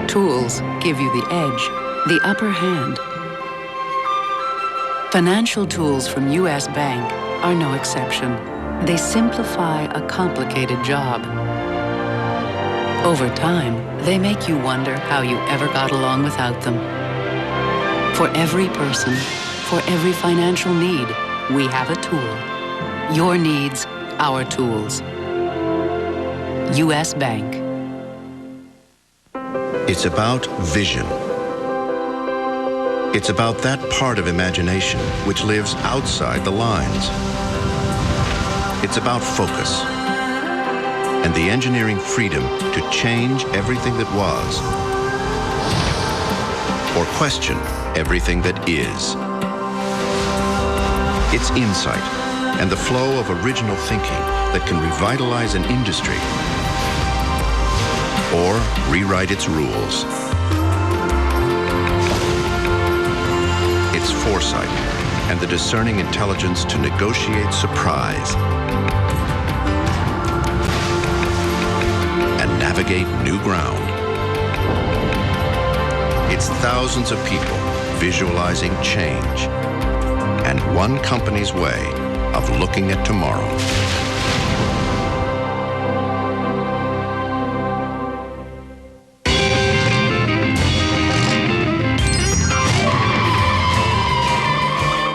Tools give you the edge, the upper hand. Financial tools from U.S. Bank are no exception. They simplify a complicated job. Over time, they make you wonder how you ever got along without them. For every person, for every financial need, we have a tool. Your needs, our tools. U.S. Bank. It's about vision. It's about that part of imagination which lives outside the lines. It's about focus and the engineering freedom to change everything that was or question everything that is. It's insight and the flow of original thinking that can revitalize an industry or rewrite its rules. It's foresight and the discerning intelligence to negotiate surprise and navigate new ground. It's thousands of people visualizing change and one company's way of looking at tomorrow.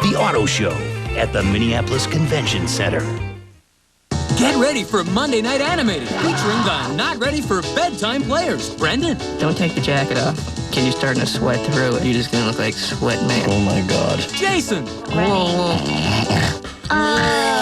The Auto Show at the Minneapolis Convention Center. Get ready for Monday Night Animated, featuring the not ready for bedtime players. Brendan. Don't take the jacket off. Kid, you're starting to sweat through it. You're just gonna look like Sweat Man. Oh my God. Jason.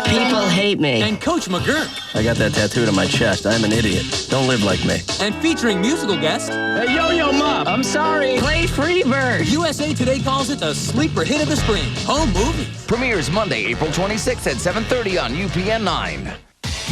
People hate me. And Coach McGurk. I got that tattooed on my chest. I'm an idiot. Don't live like me. And featuring musical guest. Hey, Yo-Yo Ma. I'm sorry. Play Freebird. USA Today calls it the sleeper hit of the spring. Home movies. Premieres Monday, April 26th at 7:30 on UPN 9.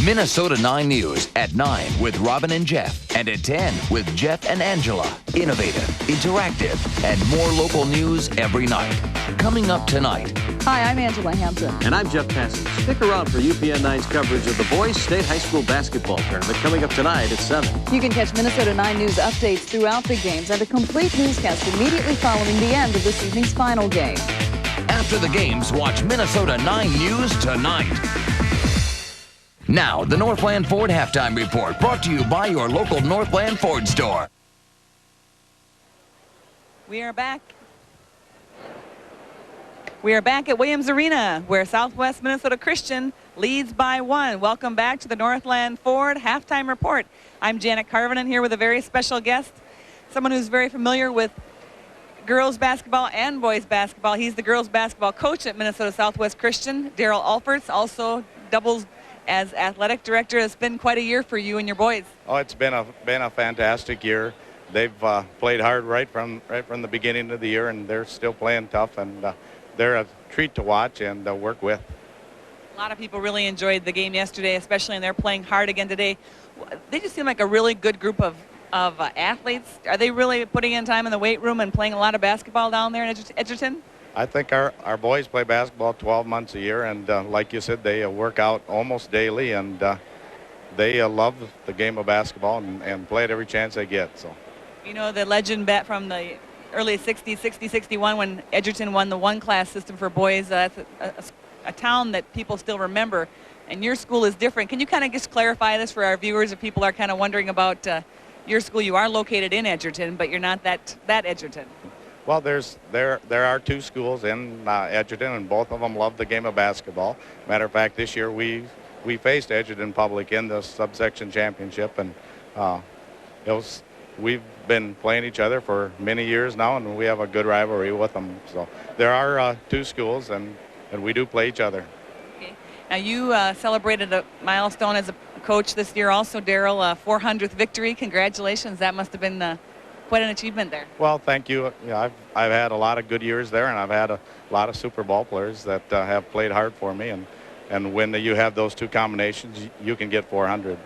Minnesota 9 News at 9 with Robin and Jeff, and at 10 with Jeff and Angela. Innovative, interactive, and more local news every night. Coming up tonight. Hi, I'm Angela Hampton. And I'm Jeff Passan. Stick around for UPN 9's coverage of the Boys State High School Basketball Tournament coming up tonight at 7. You can catch Minnesota 9 News updates throughout the games and a complete newscast immediately following the end of this evening's final game. After the games, watch Minnesota 9 News tonight. Now, the Northland Ford Halftime Report, brought to you by your local Northland Ford store. We are back. We are back at Williams Arena, where Southwest Minnesota Christian leads by 1. Welcome back to the Northland Ford Halftime Report. I'm Janet Carvinen here with a very special guest, someone who's very familiar with girls basketball and boys basketball. He's the girls basketball coach at Minnesota Southwest Christian. Daryl Alferts also doubles as athletic director. It's been quite a year for you and your boys. Oh, it's been a fantastic year. They've played hard right from the beginning of the year, and they're still playing tough, and they're a treat to watch and work with. A lot of people really enjoyed the game yesterday, especially, and they're playing hard again today. They just seem like a really good group of athletes. Are they really putting in time in the weight room and playing a lot of basketball down there in Edgerton? I think our boys play basketball 12 months a year, and like you said, they work out almost daily, and they love the game of basketball and play it every chance they get. So, you know, the legend bet from the early 60s, 61, when Edgerton won the one-class system for boys. That's a town that people still remember, and your school is different. Can you kind of just clarify this for our viewers if people are kind of wondering about your school? You are located in Edgerton, but you're not that Edgerton. Well, there are two schools in Edgerton, and both of them love the game of basketball. Matter of fact, this year we faced Edgerton Public in the subsection championship, and we've been playing each other for many years now, and we have a good rivalry with them. So there are two schools, and we do play each other. Okay. Now you celebrated a milestone as a coach this year also, Daryl, 400th victory. Congratulations. That must have been quite an achievement there. Well, thank you. I've had a lot of good years there, and I've had a lot of Super Bowl players that have played hard for me, and when you have those two combinations, you can get 400s.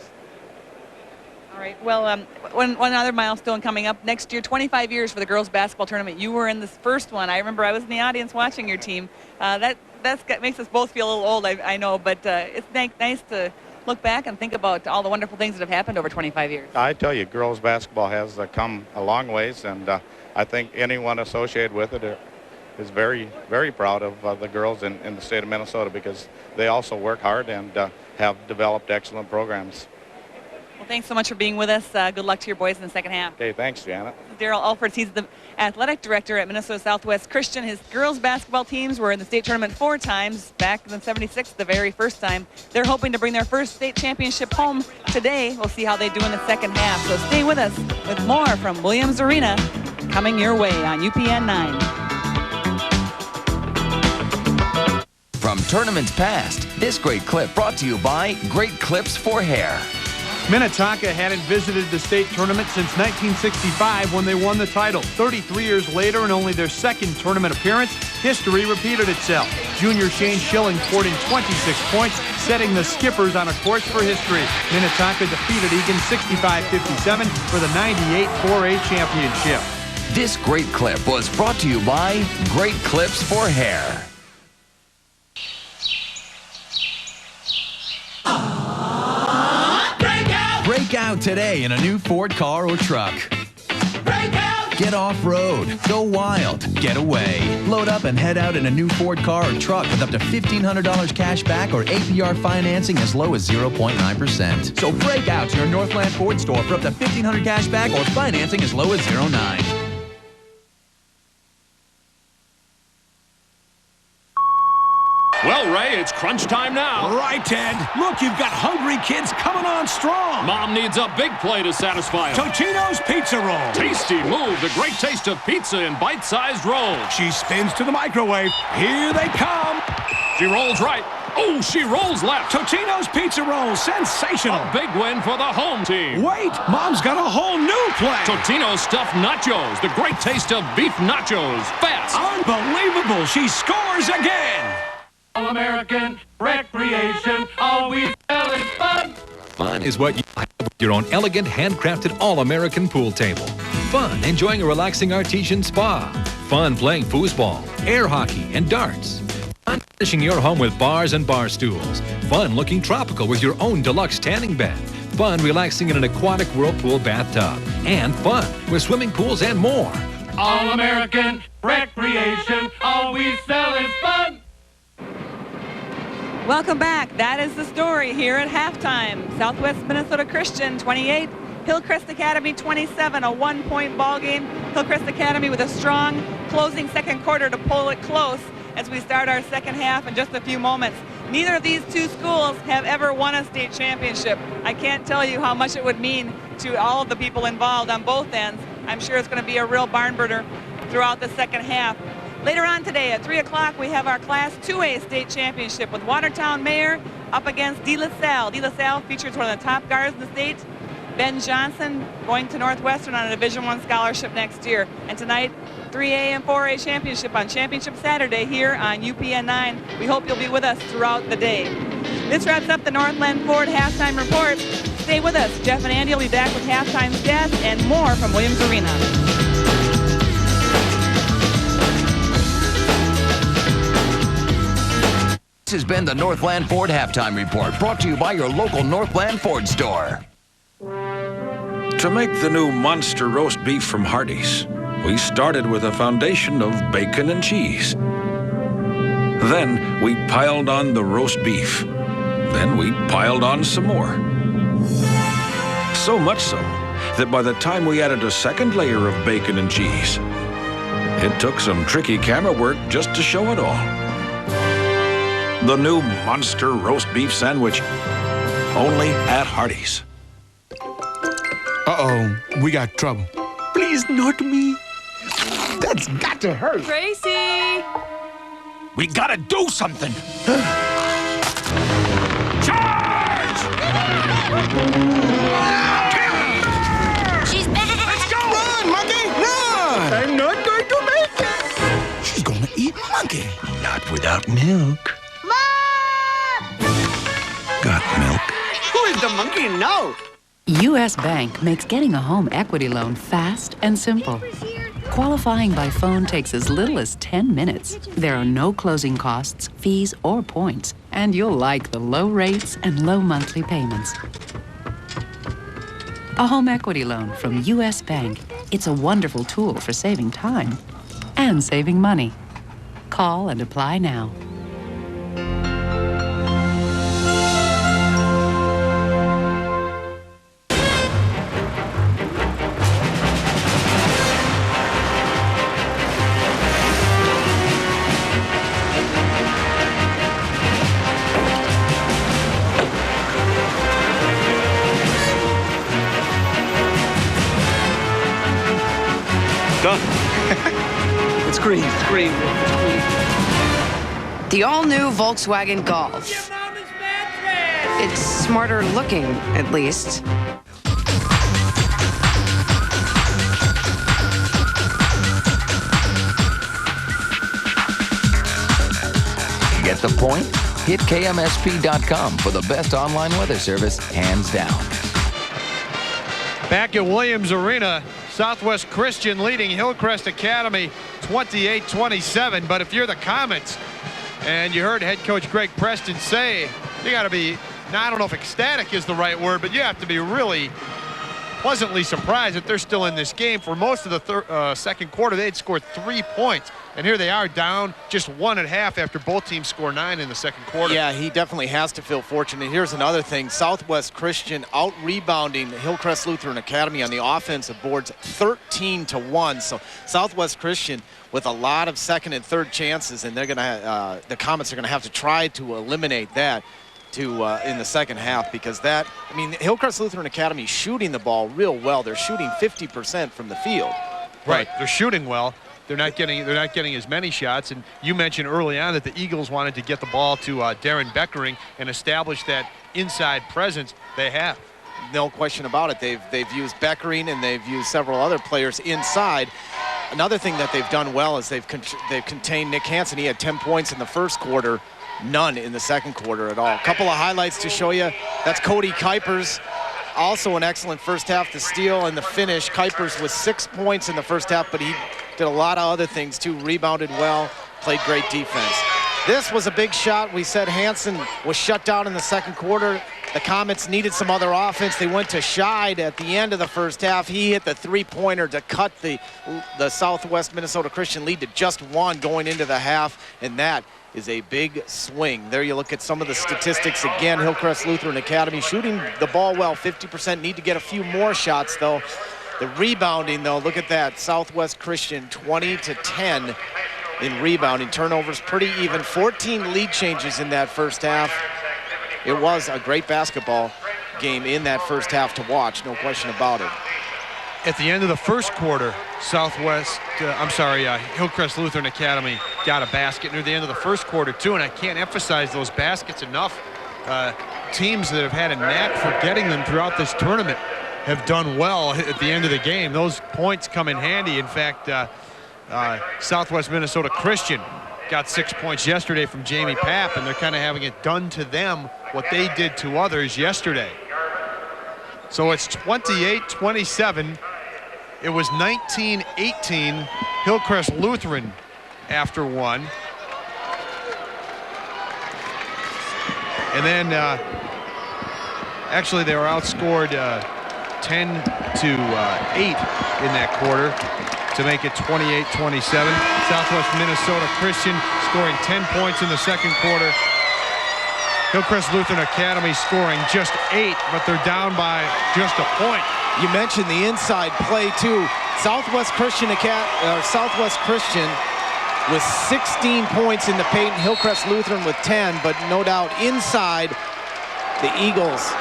All right. Well, one other milestone coming up next year, 25 years for the girls basketball tournament. You were in this first one. I remember I was in the audience watching your team. That makes us both feel a little old, I know, but it's nice to look back and think about all the wonderful things that have happened over 25 years. I tell you, girls basketball has come a long ways, and I think anyone associated with it is very, very proud of the girls in the state of Minnesota, because they also work hard and have developed excellent programs. Well, thanks so much for being with us. Good luck to your boys in the second half. Okay, thanks, Janet. Daryl Alferts, he's the athletic director at Minnesota Southwest Christian. His girls basketball teams were in the state tournament 4 times, back in '76, the very first time. They're hoping to bring their first state championship home today. We'll see how they do in the second half. So stay with us with more from Williams Arena coming your way on UPN 9. from tournaments past. This great clip brought to you by Great Clips for Hair. Minnetonka hadn't visited the state tournament since 1965 when they won the title. 33 years later, and only their second tournament appearance, history repeated itself. Junior Shane Schilling scored in 26 points, setting the Skippers on a course for history. Minnetonka defeated Egan 65-57 for the 98 4A championship. This great clip was brought to you by Great Clips for Hair. Break out today in a new Ford car or truck. Break out! Get off-road, go wild, get away. Load up and head out in a new Ford car or truck with up to $1,500 cash back or APR financing as low as 0.9%. So break out to your Northland Ford store for up to $1,500 cash back or financing as low as 0.9%. Well, Ray, it's crunch time now. Right, Ted. Look, you've got hungry kids coming on strong. Mom needs a big play to satisfy them. Totino's Pizza Roll. Tasty move, the great taste of pizza in bite-sized rolls. She spins to the microwave. Here they come. She rolls right. Oh, she rolls left. Totino's Pizza Roll, sensational. A big win for the home team. Wait, Mom's got a whole new play. Totino's stuffed nachos, the great taste of beef nachos. Fast. Unbelievable, she scores again. All-American recreation, all we sell is fun. Fun is what you have with your own elegant, handcrafted All-American pool table. Fun enjoying a relaxing artesian spa. Fun playing foosball, air hockey, and darts. Fun finishing your home with bars and bar stools. Fun looking tropical with your own deluxe tanning bed. Fun relaxing in an aquatic whirlpool bathtub. And fun with swimming pools and more. All-American recreation, all we sell is fun. Welcome back. That is the story here at halftime. Southwest Minnesota Christian 28, Hillcrest Academy 27, a one-point ball game. Hillcrest Academy with a strong closing second quarter to pull it close as we start our second half in just a few moments. Neither of these two schools have ever won a state championship. I can't tell you how much it would mean to all of the people involved on both ends. I'm sure it's going to be a real barn burner throughout the second half. Later on today at 3 o'clock, we have our Class 2A state championship with Watertown Mayor up against De La Salle. De La Salle features one of the top guards in the state, Ben Johnson, going to Northwestern on a Division I scholarship next year. And tonight, 3A and 4A championship on Championship Saturday here on UPN 9. We hope you'll be with us throughout the day. This wraps up the Northland Ford Halftime Report. Stay with us. Jeff and Andy will be back with halftime stats and more from Williams Arena. This has been the Northland Ford Halftime Report, brought to you by your local Northland Ford store. To make the new monster roast beef from Hardee's, we started with a foundation of bacon and cheese. Then we piled on the roast beef. Then we piled on some more. So much so that by the time we added a second layer of bacon and cheese, it took some tricky camera work just to show it all. The new monster roast beef sandwich, only at Hardee's. Uh-oh, we got trouble. Please, not me. That's got to hurt. Gracie! We gotta do something. Charge! She's back! Let's go! Run, monkey, run! I'm not going to make it. She's gonna eat monkey. Not without milk. Got milk? Who is the monkey now? U.S. Bank makes getting a home equity loan fast and simple. Qualifying by phone takes as little as 10 minutes. There are no closing costs, fees, or points, and you'll like the low rates and low monthly payments. A home equity loan from U.S. Bank. It's a wonderful tool for saving time and saving money. Call and apply now. Done. It's green. It's green. The all-new Volkswagen Golf. It's smarter looking, at least. Get the point? Hit KMSP.com for the best online weather service, hands down. Back at Williams Arena, Southwest Christian leading Hillcrest Academy 28-27. But if you're the Comets, and you heard head coach Greg Preston say, you got to be, now I don't know if ecstatic is the right word, but you have to be really pleasantly surprised that they're still in this game. For most of the second quarter, they'd scored 3 points. And here they are down just 1 at half after both teams score 9 in the second quarter. Yeah, he definitely has to feel fortunate. Here's another thing. Southwest Christian out-rebounding Hillcrest Lutheran Academy on the offensive boards 13-1. So Southwest Christian with a lot of second and third chances, and they're going to the Comets are going to have to try to eliminate that in the second half, because that, I mean, Hillcrest Lutheran Academy shooting the ball real well. They're shooting 50% from the field. Right, they're shooting well. They're not getting as many shots. And you mentioned early on that the Eagles wanted to get the ball to Darren Beckering and establish that inside presence. They have. No question about it. They've used Beckering and they've used several other players inside. Another thing that they've done well is they've contained Nick Hansen. He had 10 points in the first quarter, none in the second quarter at all. A couple of highlights to show you. That's Cody Kuipers. Also an excellent first half. The steal and the finish. Kuipers with 6 points in the first half, but he did a lot of other things too. Rebounded well, played great defense. This was a big shot. We said Hansen was shut down in the second quarter. The Comets needed some other offense. They went to Scheid at the end of the first half. He hit the three-pointer to cut the Southwest Minnesota Christian lead to just 1 going into the half, and that is a big swing. There you look at some of the statistics again. Hillcrest Lutheran Academy shooting the ball well, 50%. Need to get a few more shots though. The rebounding though, look at that. Southwest Christian 20-10 in rebounding. Turnovers pretty even. 14 lead changes in that first half. It was a great basketball game in that first half to watch, no question about it. At the end of the first quarter, Hillcrest Lutheran Academy got a basket near the end of the first quarter too, and I can't emphasize those baskets enough. Teams that have had a knack for getting them throughout this tournament have done well at the end of the game. Those points come in handy. In fact, Southwest Minnesota Christian got 6 points yesterday from Jamie Papp, and they're kind of having it done to them what they did to others yesterday. So it's 28-27. It was 19-18, Hillcrest Lutheran after 1. And then, actually, they were outscored 10-8 in that quarter to make it 28-27. Southwest Minnesota Christian scoring 10 points in the second quarter. Hillcrest Lutheran Academy scoring just 8, but they're down by just a point. You mentioned the inside play too. Southwest Christian with 16 points in the paint. Hillcrest Lutheran with 10, but no doubt inside, the Eagles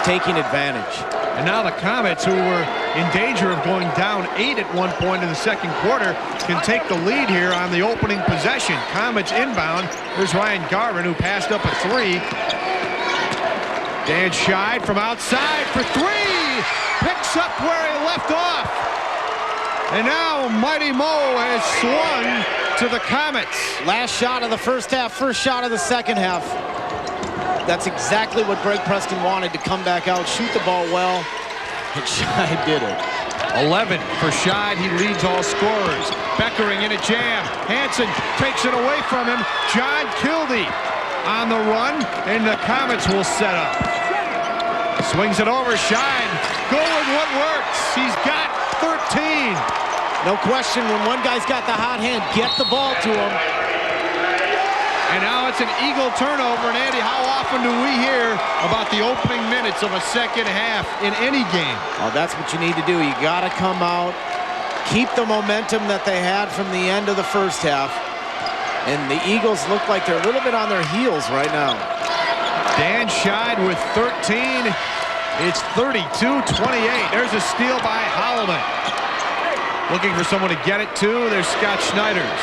taking advantage. And now the Comets, who were in danger of going down 8 at one point in the second quarter, can take the lead here on the opening possession. Comets inbound. There's Ryan Garvin, who passed up a 3. Dan Scheid from outside for 3. Picks up where he left off. And now Mighty Mo has swung to the Comets. Last shot of the first half, first shot of the second half. That's exactly what Greg Preston wanted, to come back out, shoot the ball well, and Scheid did it. 11 for Scheid. He leads all scorers. Beckering in a jam. Hansen takes it away from him. John Kildee on the run, and the Comets will set up. Swings it over. Scheid going what works. He's got 13. No question, when one guy's got the hot hand, get the ball to him. And now it's an Eagle turnover. And Andy, how often do we hear about the opening minutes of a second half in any game? Oh, that's what you need to do. You got to come out, keep the momentum that they had from the end of the first half. And the Eagles look like they're a little bit on their heels right now. Dan Scheid with 13. It's 32-28. There's a steal by Holloman. Looking for someone to get it to. There's Scott Schneiders.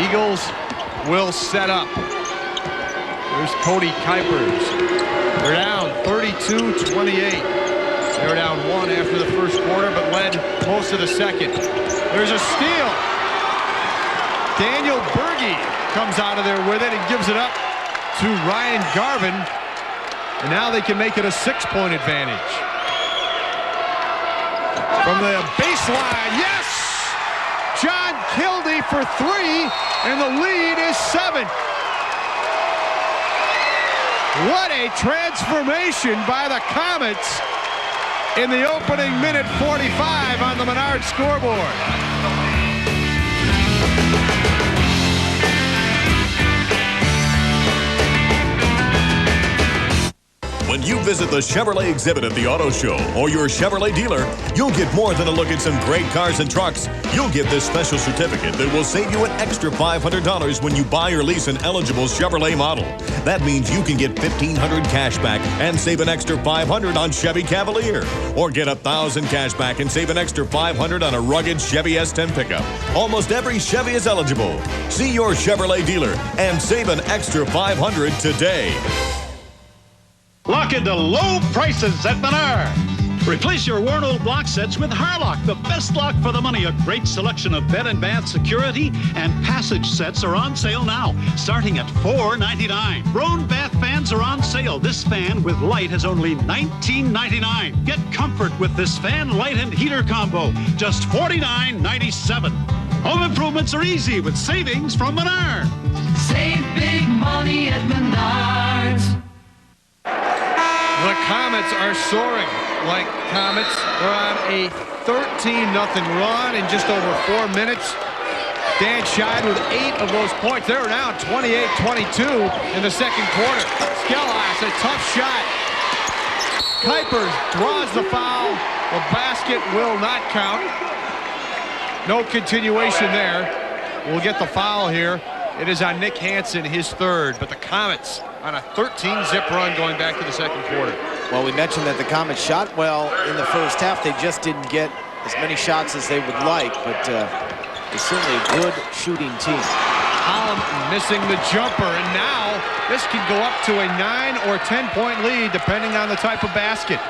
Eagles will set up. There's Cody Kuipers. They're down 32-28. They were down 1 after the first quarter, but led most of the second. There's a steal. Daniel Berge comes out of there with it and gives it up to Ryan Garvin. And now they can make it a 6-point advantage. From the baseline, yes! John Kildee for 3, and the lead is 7. What a transformation by the Comets in the opening minute 45 on the Menard scoreboard. When you visit the Chevrolet exhibit at the auto show or your Chevrolet dealer, you'll get more than a look at some great cars and trucks. You'll get this special certificate that will save you an extra $500 when you buy or lease an eligible Chevrolet model. That means you can get $1,500 cash back and save an extra $500 on Chevy Cavalier. Or get $1,000 cash back and save an extra $500 on a rugged Chevy S10 pickup. Almost every Chevy is eligible. See your Chevrolet dealer and save an extra $500 today. Lock into low prices at Menard. Replace your worn old lock sets with Harlock, the best lock for the money. A great selection of bed and bath security and passage sets are on sale now, starting at $4.99. Roan bath fans are on sale. This fan with light is only $19.99. Get comfort with this fan, light, and heater combo, just $49.97. Home improvements are easy with savings from Menard. Save big money at Menards. The Comets are soaring like comets. They're on a 13-0 run in just over 4 minutes. Dan Scheid with 8 of those points. They're down 28-22 in the second quarter. Skelhaus, a tough shot. Kuipers draws the foul. The basket will not count. No continuation there. We'll get the foul here. It is on Nick Hansen, his third, but the Comets on a 13-zip run going back to the second quarter. Well, we mentioned that the Comets shot well in the first half. They just didn't get as many shots as they would like, but it's certainly a good shooting team. Holland missing the jumper, and now this can go up to a 9 or 10-point lead, depending on the type of basket.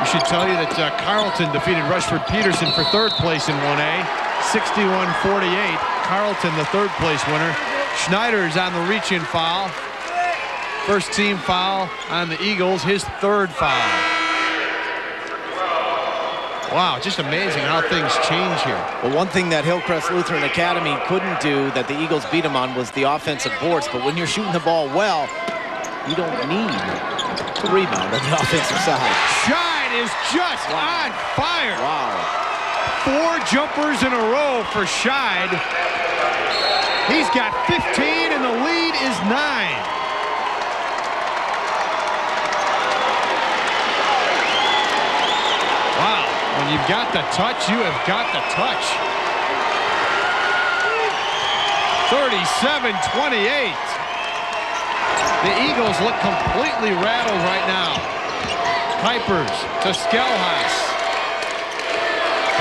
We should tell you that Carleton defeated Rushford Peterson for third place in 1A, 61-48. Carleton, the third place winner. Schneider's on the reach-in foul. First team foul on the Eagles, his third foul. Wow, just amazing how things change here. Well, one thing that Hillcrest Lutheran Academy couldn't do that the Eagles beat them on was the offensive boards. But when you're shooting the ball well, you don't need to rebound on the offensive side. Scheid is just on fire. Wow. 4 jumpers in a row for Scheid. He's got 15, and the lead is 9. Wow, when you've got the touch, you have got the touch. 37-28. The Eagles look completely rattled right now. Kuipers to Skelhaus.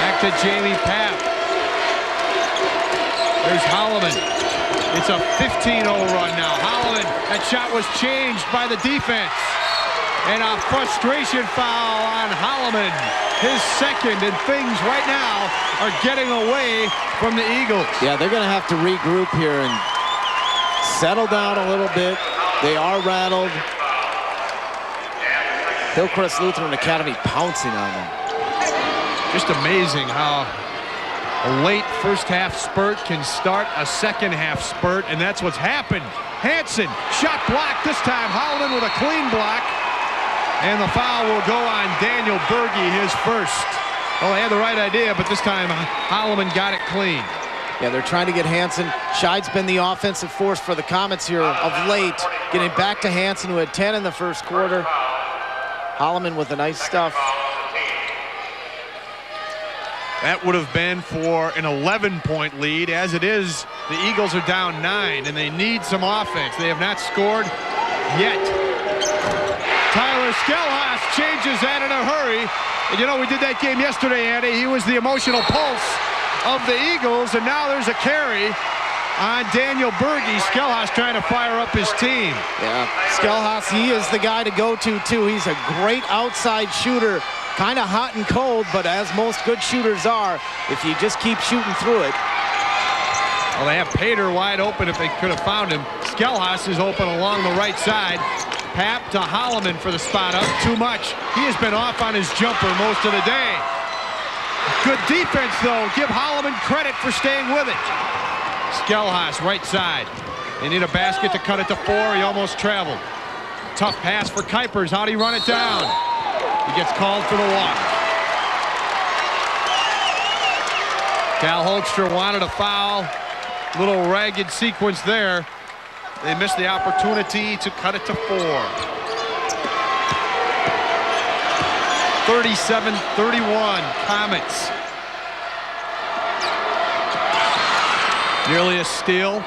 Back to Jamie Papp. There's Holloman. It's a 15-0 run now. Holloman, that shot was changed by the defense. And a frustration foul on Holloman. His second, and things right now are getting away from the Eagles. Yeah, they're going to have to regroup here and settle down a little bit. They are rattled. Hillcrest Lutheran Academy pouncing on them. Just amazing how a late first half spurt can start a second half spurt, and that's what's happened. Hansen, shot blocked this time. Holloman with a clean block. And the foul will go on Daniel Berge, his first. Well, they had the right idea, but this time Holloman got it clean. Yeah, they're trying to get Hansen. Scheid's been the offensive force for the Comets here of late. Getting back to Hansen, who had 10 in the first quarter. Holloman with the nice stuff. That would have been for an 11-point lead. As it is, the Eagles are down 9, and they need some offense. They have not scored yet. Tyler Skelhaus changes that in a hurry. And you know, we did that game yesterday, Andy. He was the emotional pulse of the Eagles, and now there's a carry. on Daniel Berge. Skelhaus trying to fire up his team. Yeah, Skelhaus, he is the guy to go to, too. He's a great outside shooter. Kind of hot and cold, but as most good shooters are, if you just keep shooting through it. Well, they have Pater wide open if they could have found him. Skelhaus is open along the right side. Pap to Holloman for the spot up. Too much. He has been off on his jumper most of the day. Good defense, though. Give Holloman credit for staying with it. Skelhaus, right side. They need a basket to cut it to 4. He almost traveled. Tough pass for Kuipers. How'd he run it down? He gets called for the walk. Cal Holstra wanted a foul. Little ragged sequence there. They missed the opportunity to cut it to 4. 37-31, Comets. Nearly a steal.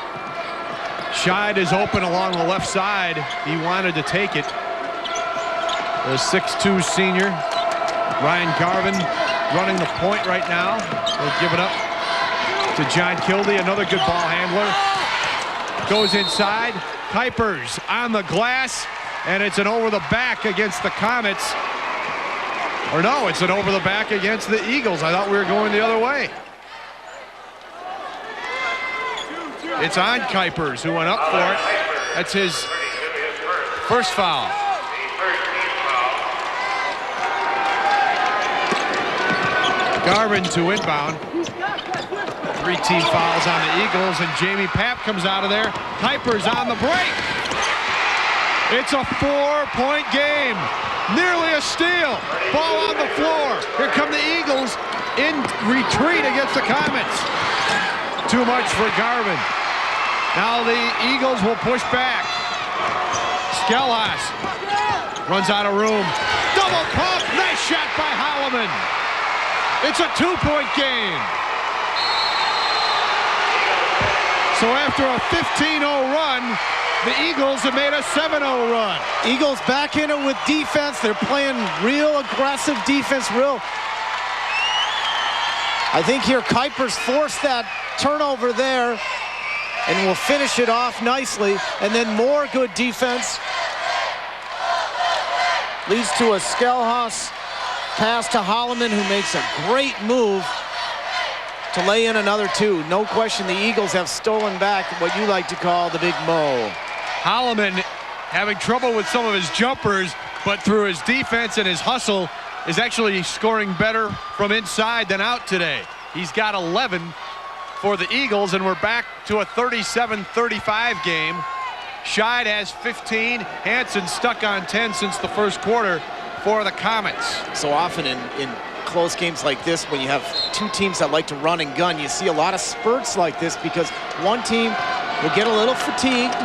Scheid is open along the left side. He wanted to take it. The 6'2 senior, Ryan Garvin, running the point right now. They'll give it up to John Kildee, another good ball handler. Goes inside. Kuipers on the glass, and it's an over the back against the Comets. Or no, it's an over the back against the Eagles. I thought we were going the other way. It's on Kuipers, who went up for it. That's his first foul. Garvin to inbound. 3 team fouls on the Eagles, and Jamie Pap comes out of there. Kuipers on the break. It's a 4-point game. Nearly a steal. Ball on the floor. Here come the Eagles in retreat against the Comets. Too much for Garvin. Now the Eagles will push back. Skelhaus runs out of room. Double pump. Nice shot by Holloman. It's a 2-point game. So after a 15-0 run, the Eagles have made a 7-0 run. Eagles back in it with defense. They're playing real aggressive defense. I think here Kuipers forced that turnover there and will finish it off nicely. And then more good defense. Leads to a Skelhaus pass to Holloman, who makes a great move to lay in another 2. No question the Eagles have stolen back what you like to call the Big Mo. Holloman having trouble with some of his jumpers, but through his defense and his hustle is actually scoring better from inside than out today. He's got 11 for the Eagles, and we're back to a 37-35 game. Scheid has 15. Hansen stuck on 10 since the first quarter for the Comets. So often in close games like this, when you have 2 teams that like to run and gun, you see a lot of spurts like this because one team will get a little fatigued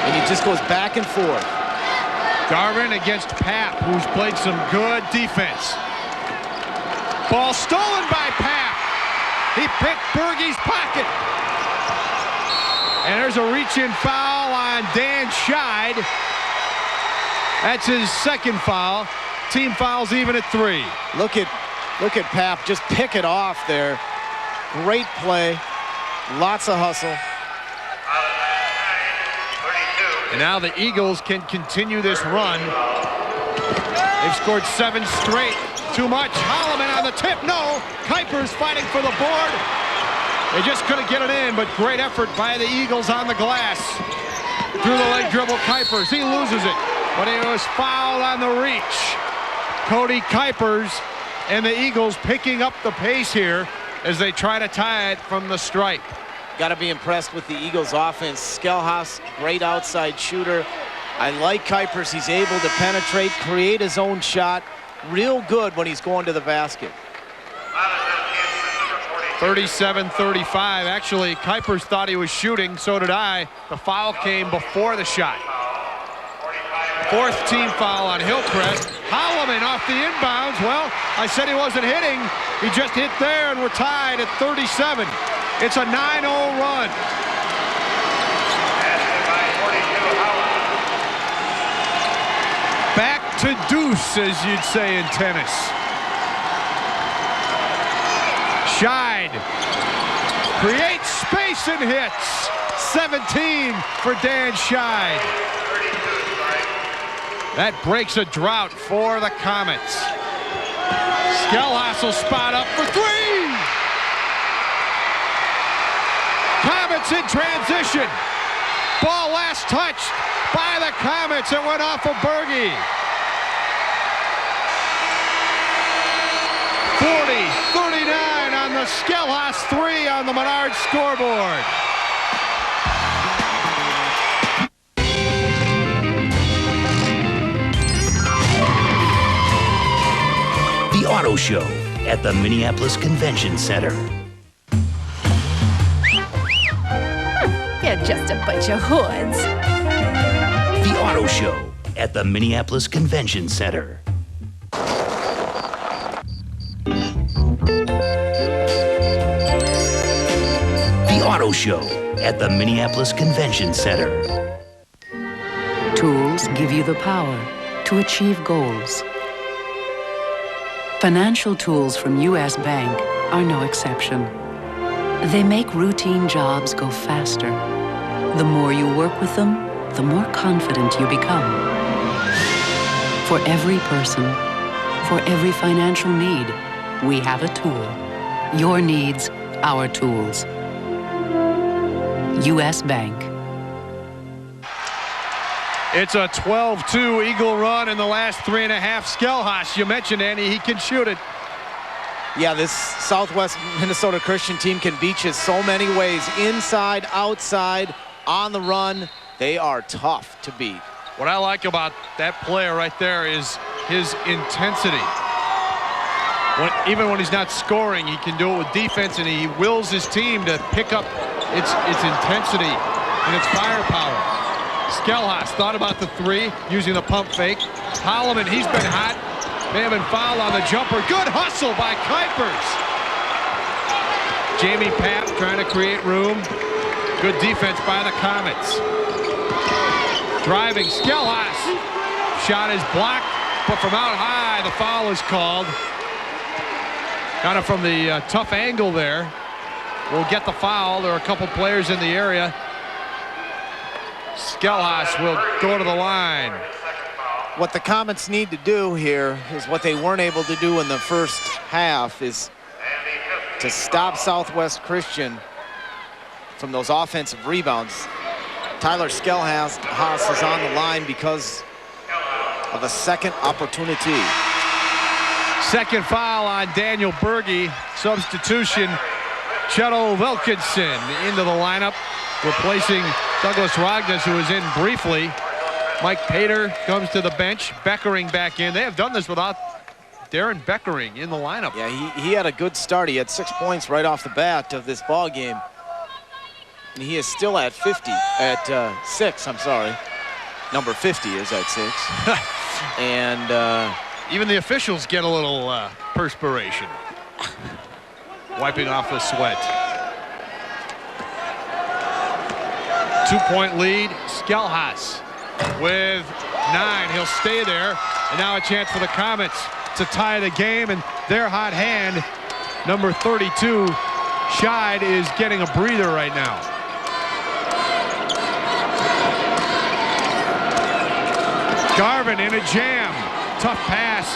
and it just goes back and forth. Garvin against Pap, who's played some good defense. Ball stolen by Pap. He picked Berge's pocket. And there's a reach-in foul on Dan Scheid. That's his second foul. Team fouls even at 3. Look at Pap just pick it off there. Great play. Lots of hustle. And now the Eagles can continue this run. They've scored 7 straight. Too much. Holloman on the tip. No. Kuipers fighting for the board. They just couldn't get it in, but great effort by the Eagles on the glass. Through the leg dribble, Kuipers. He loses it, but he was fouled on the reach. Cody Kuipers and the Eagles picking up the pace here as they try to tie it from the stripe. Got to be impressed with the Eagles offense. Skelhaus, great outside shooter. I like Kuipers. He's able to penetrate, create his own shot. Real good when he's going to the basket. 37-35. Actually, Kuipers thought he was shooting. So did I. The foul came before the shot. 4th team foul on Hillcrest. Holloman off the inbounds. Well, I said he wasn't hitting. He just hit there, and we're tied at 37. It's a 9-0 run. Back to deuce, as you'd say in tennis. Scheid creates space and hits. 17 for Dan Scheid. That breaks a drought for the Comets. Skelhaus will spot up for three. Comets in transition. Ball last touched by the Comets. It went off of Berge. 40-39 on the Skelhaus 3 on the Menard scoreboard. The Auto Show at the Minneapolis Convention Center. You're just a bunch of hoods. The Auto Show at the Minneapolis Convention Center. The Auto Show at the Minneapolis Convention Center. Tools give you the power to achieve goals. Financial tools from U.S. Bank are no exception. They make routine jobs go faster. The more you work with them, the more confident you become. For every person, for every financial need, we have a tool. Your needs, our tools. U.S. Bank. It's a 12-2 Eagle run in the last 3.5. Skelhaus, you mentioned, Andy, he can shoot it. Yeah, this Southwest Minnesota Christian team can beat you so many ways. Inside, outside, on the run. They are tough to beat. What I like about that player right there is his intensity. Even when he's not scoring, he can do it with defense, and he wills his team to pick up its intensity and its firepower. Skelhaus thought about the three, using the pump fake. Holloman, he's been hot. May have been fouled on the jumper. Good hustle by Kuipers. Jamie Papp trying to create room. Good defense by the Comets. Driving, Skelhaus. Shot is blocked, but from out high, the foul is called. Kind of from the tough angle there. Will get the foul. There are a couple players in the area. Skelhaus will go to the line. What the Comets need to do here is what they weren't able to do in the first half, is to stop Southwest Christian from those offensive rebounds. Tyler Skelhaus is on the line because of a second opportunity. Second foul on Daniel Berge. Substitution, Chetto Wilkinson into the lineup, replacing Douglas Rognes, who was in briefly. Mike Pater comes to the bench. Beckering back in. They have done this without Darren Beckering in the lineup. Yeah, he had a good start. He had 6 points right off the bat of this ball game. And he is still at 6, I'm sorry. Number 50 is at 6. And even the officials get a little perspiration. Wiping off the sweat. 2-point lead, Skelhaus with 9. He'll stay there. And now a chance for the Comets to tie the game. And their hot hand, number 32, Scheid, is getting a breather right now. Garvin in a jam. Tough pass.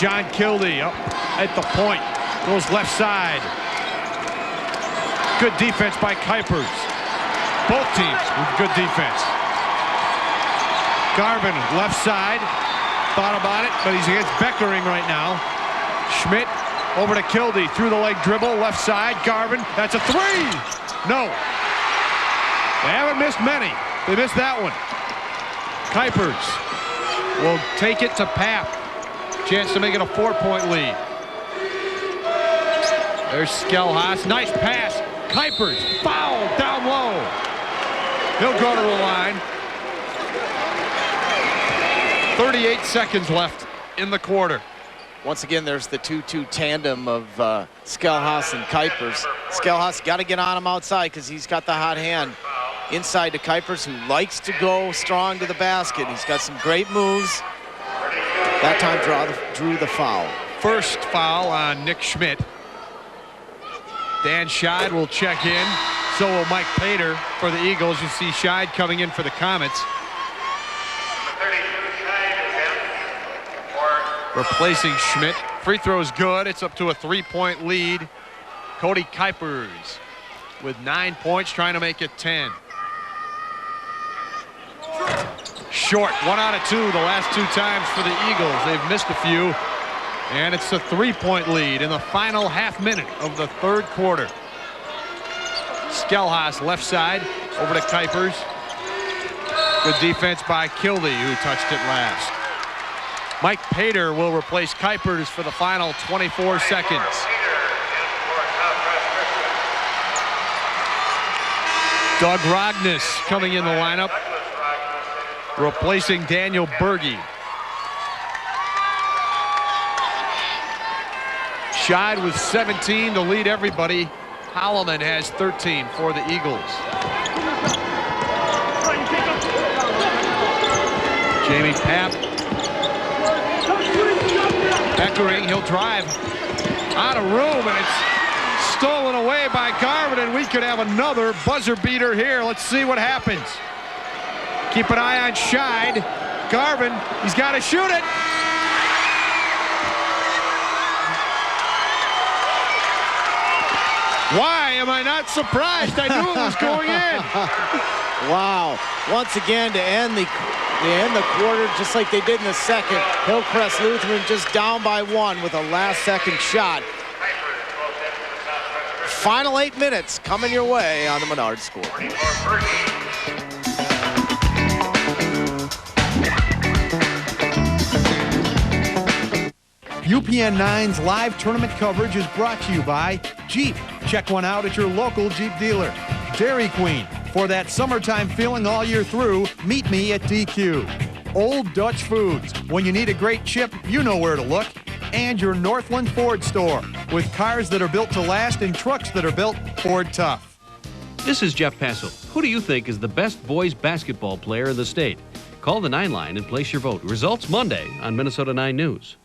John Kildee up at the point. Goes left side. Good defense by Kuipers. Both teams with good defense. Garvin left side. Thought about it, but he's against Beckering right now. Schmidt over to Kildee. Through the leg dribble. Left side. Garvin. That's a three. No. They haven't missed many. They missed that one. Kuipers will take it to Papp. Chance to make it a 4-point lead. There's Skelhaus. Nice pass. Kuipers fouled down low. He'll go to the line. 38 seconds left in the quarter. Once again, there's the 2-2 tandem of Skelhaus and Kuipers. Skelhaus got to get on him outside because he's got the hot hand. Inside to Kuipers, who likes to go strong to the basket. He's got some great moves. That time drew the foul. First foul on Nick Schmidt. Dan Scheid will check in. So will Mike Pater for the Eagles. You see Scheid coming in for the Comets. Replacing Schmidt. Free throw is good. It's up to a 3-point lead. Cody Kuipers with 9 points, trying to make it 10. Short, 1 out of 2 the last 2 times for the Eagles. They've missed a few. And it's a 3-point lead in the final half minute of the third quarter. Skelhaas left side over to Kuipers. Good defense by Kildy, who touched it last. Mike Pater will replace Kuipers for the final 24 seconds. Doug Rogness coming in the lineup, replacing Daniel Berge. Scheid with 17 to lead everybody. Holloman has 13 for the Eagles. Jamie Papp. Beckering, he'll drive out of room, and it's stolen away by Garvin, and we could have another buzzer beater here. Let's see what happens. Keep an eye on Scheid. Garvin, he's got to shoot it. Why am I not surprised? I knew it was going in. Wow. Once again, to end the quarter just like they did in the second. Hillcrest Lutheran just down by 1 with a last-second shot. Final 8 minutes coming your way on the Menard score. UPN 9's live tournament coverage is brought to you by Jeep. Check one out at your local Jeep dealer. Dairy Queen. For that summertime feeling all year through, meet me at DQ. Old Dutch Foods. When you need a great chip, you know where to look. And your Northland Ford store. With cars that are built to last and trucks that are built Ford tough. This is Jeff Passel. Who do you think is the best boys basketball player in the state? Call the 9 line and place your vote. Results Monday on Minnesota 9 News.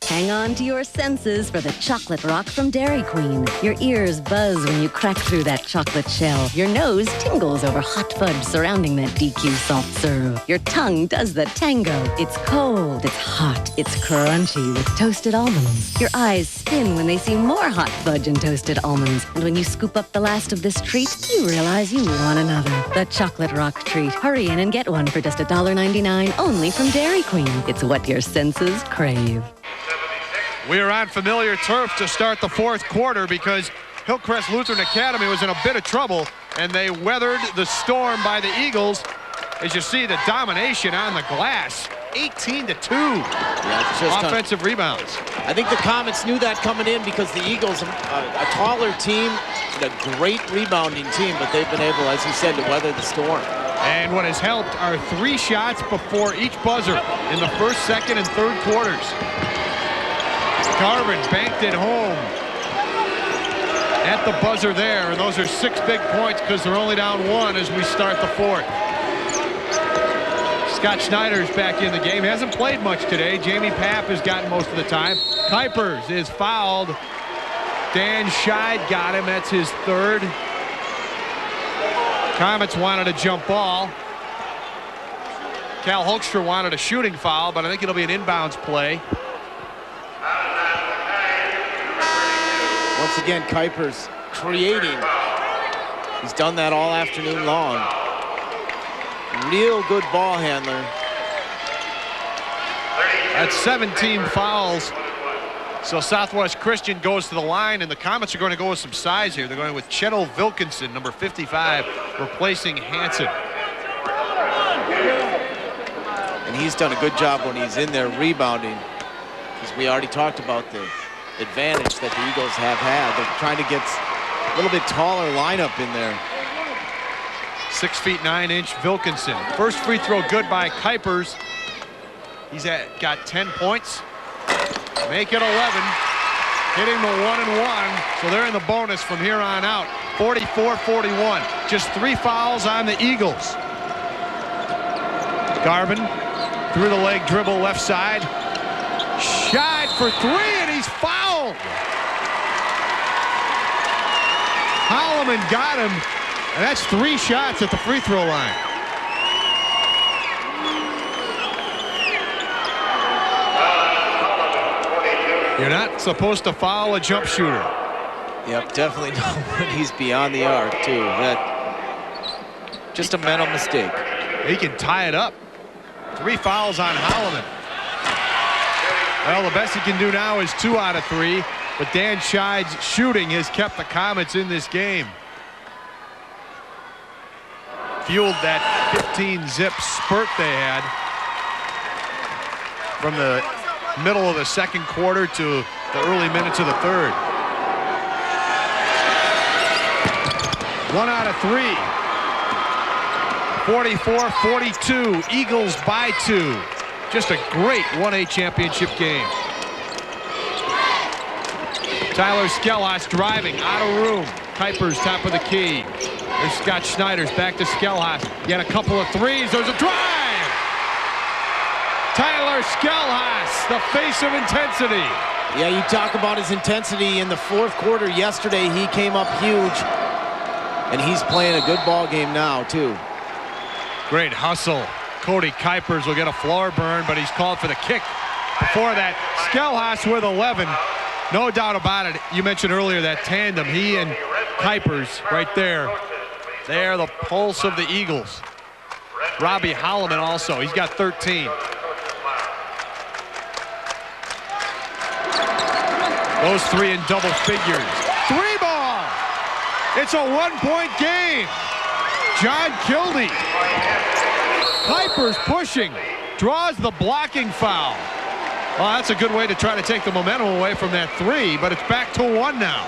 Hang on to your senses for the chocolate rock from Dairy Queen. Your ears buzz when you crack through that chocolate shell. Your nose tingles over hot fudge surrounding that DQ soft serve. Your tongue does the tango. It's cold, it's hot, it's crunchy with toasted almonds. Your eyes spin when they see more hot fudge and toasted almonds. And when you scoop up the last of this treat, you realize you want another. The chocolate rock treat. Hurry in and get one for just $1.99 only from Dairy Queen. It's what your senses crave. We are on familiar turf to start the fourth quarter because Hillcrest Lutheran Academy was in a bit of trouble, and they weathered the storm by the Eagles. As you see, the domination on the glass, 18-2. Yeah, it's just offensive rebounds. I think the Comets knew that coming in because the Eagles, a taller team and a great rebounding team, but they've been able, as you said, to weather the storm. And what has helped are 3 shots before each buzzer in the first, second, and third quarters. Garvin banked it home at the buzzer there, and those are 6 big points because they're only down 1 as we start the fourth. Scott Schneider's back in the game. He hasn't played much today. Jamie Papp has gotten most of the time. Kuipers is fouled. Dan Scheid got him. That's his 3rd. Comets wanted a jump ball. Cal Hulkstra wanted a shooting foul, but I think it'll be an inbounds play. Once again, Kuipers creating. He's done that all afternoon long. Real good ball handler. That's 17 fouls. So Southwest Christian goes to the line, and the Comets are going to go with some size here. They're going with Chettle Wilkinson, number 55, replacing Hansen. And he's done a good job when he's in there rebounding, because we already talked about the advantage that the Eagles have had. They're trying to get a little bit taller lineup in there. 6 feet 9 inch Wilkinson. First free throw good by Kuipers. He's got 10 points. Make it 11. Hitting the 1 and 1. So they're in the bonus from here on out. 44-41. Just 3 fouls on the Eagles. Garvin through the leg dribble left side. Scheid for 3, and he's fouled. Holloman got him And that's 3 shots at the free throw line. You're not supposed to foul a jump shooter. Yep, definitely not when he's beyond the arc, too. That just a mental mistake. He can tie it up. 3 fouls on Holloman. Well, the best he can do now is 2 out of 3, but Dan Scheid's shooting has kept the Comets in this game. Fueled that 15-zip spurt they had from the middle of the second quarter to the early minutes of the third. 1 out of 3. 44-42. Eagles by 2. Just a great 1A championship game. Tyler Skelhaus driving out of room. Kuiper's top of the key. There's Scott Schneider's back to Skelhaus. He had a couple of threes. There's a drive. Tyler Skelhaus, the face of intensity. Yeah, you talk about his intensity in the fourth quarter yesterday. He came up huge, and he's playing a good ball game now, too. Great hustle. Cody Kuipers will get a floor burn, but he's called for the kick. Before that, Skelhaus with 11. No doubt about it. You mentioned earlier that tandem, he and Kuipers right there. They're the pulse of the Eagles. Robbie Holloman also. He's got 13. Those 3 in double figures. 3 ball. It's a 1-point game. John Kildee. Kuipers pushing. Draws the blocking foul. Well, that's a good way to try to take the momentum away from that 3, but it's back to 1 now.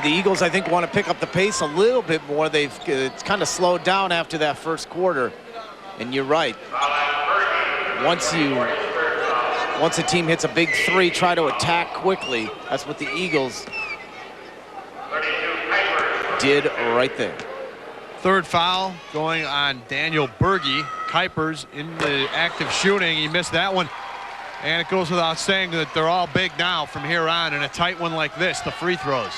The Eagles, I think, want to pick up the pace a little bit more. It's kind of slowed down after that first quarter. And you're right. Once a team hits a big 3, try to attack quickly. That's what the Eagles did right there. Third foul going on Daniel Berge. Kuipers in the act of shooting. He missed that one. And it goes without saying that they're all big now from here on in a tight one like this, the free throws.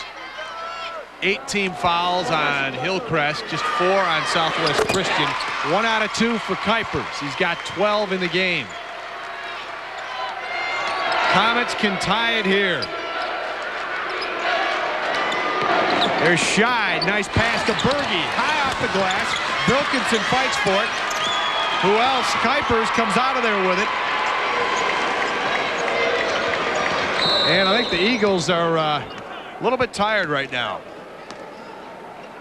18 fouls on Hillcrest, just 4 on Southwest Christian. 1 out of 2 for Kuipers. He's got 12 in the game. Comets can tie it here. There's Scheid. Nice pass to Berge. High off the glass. Wilkinson fights for it. Who else? Kuipers comes out of there with it. And I think the Eagles are a little bit tired right now.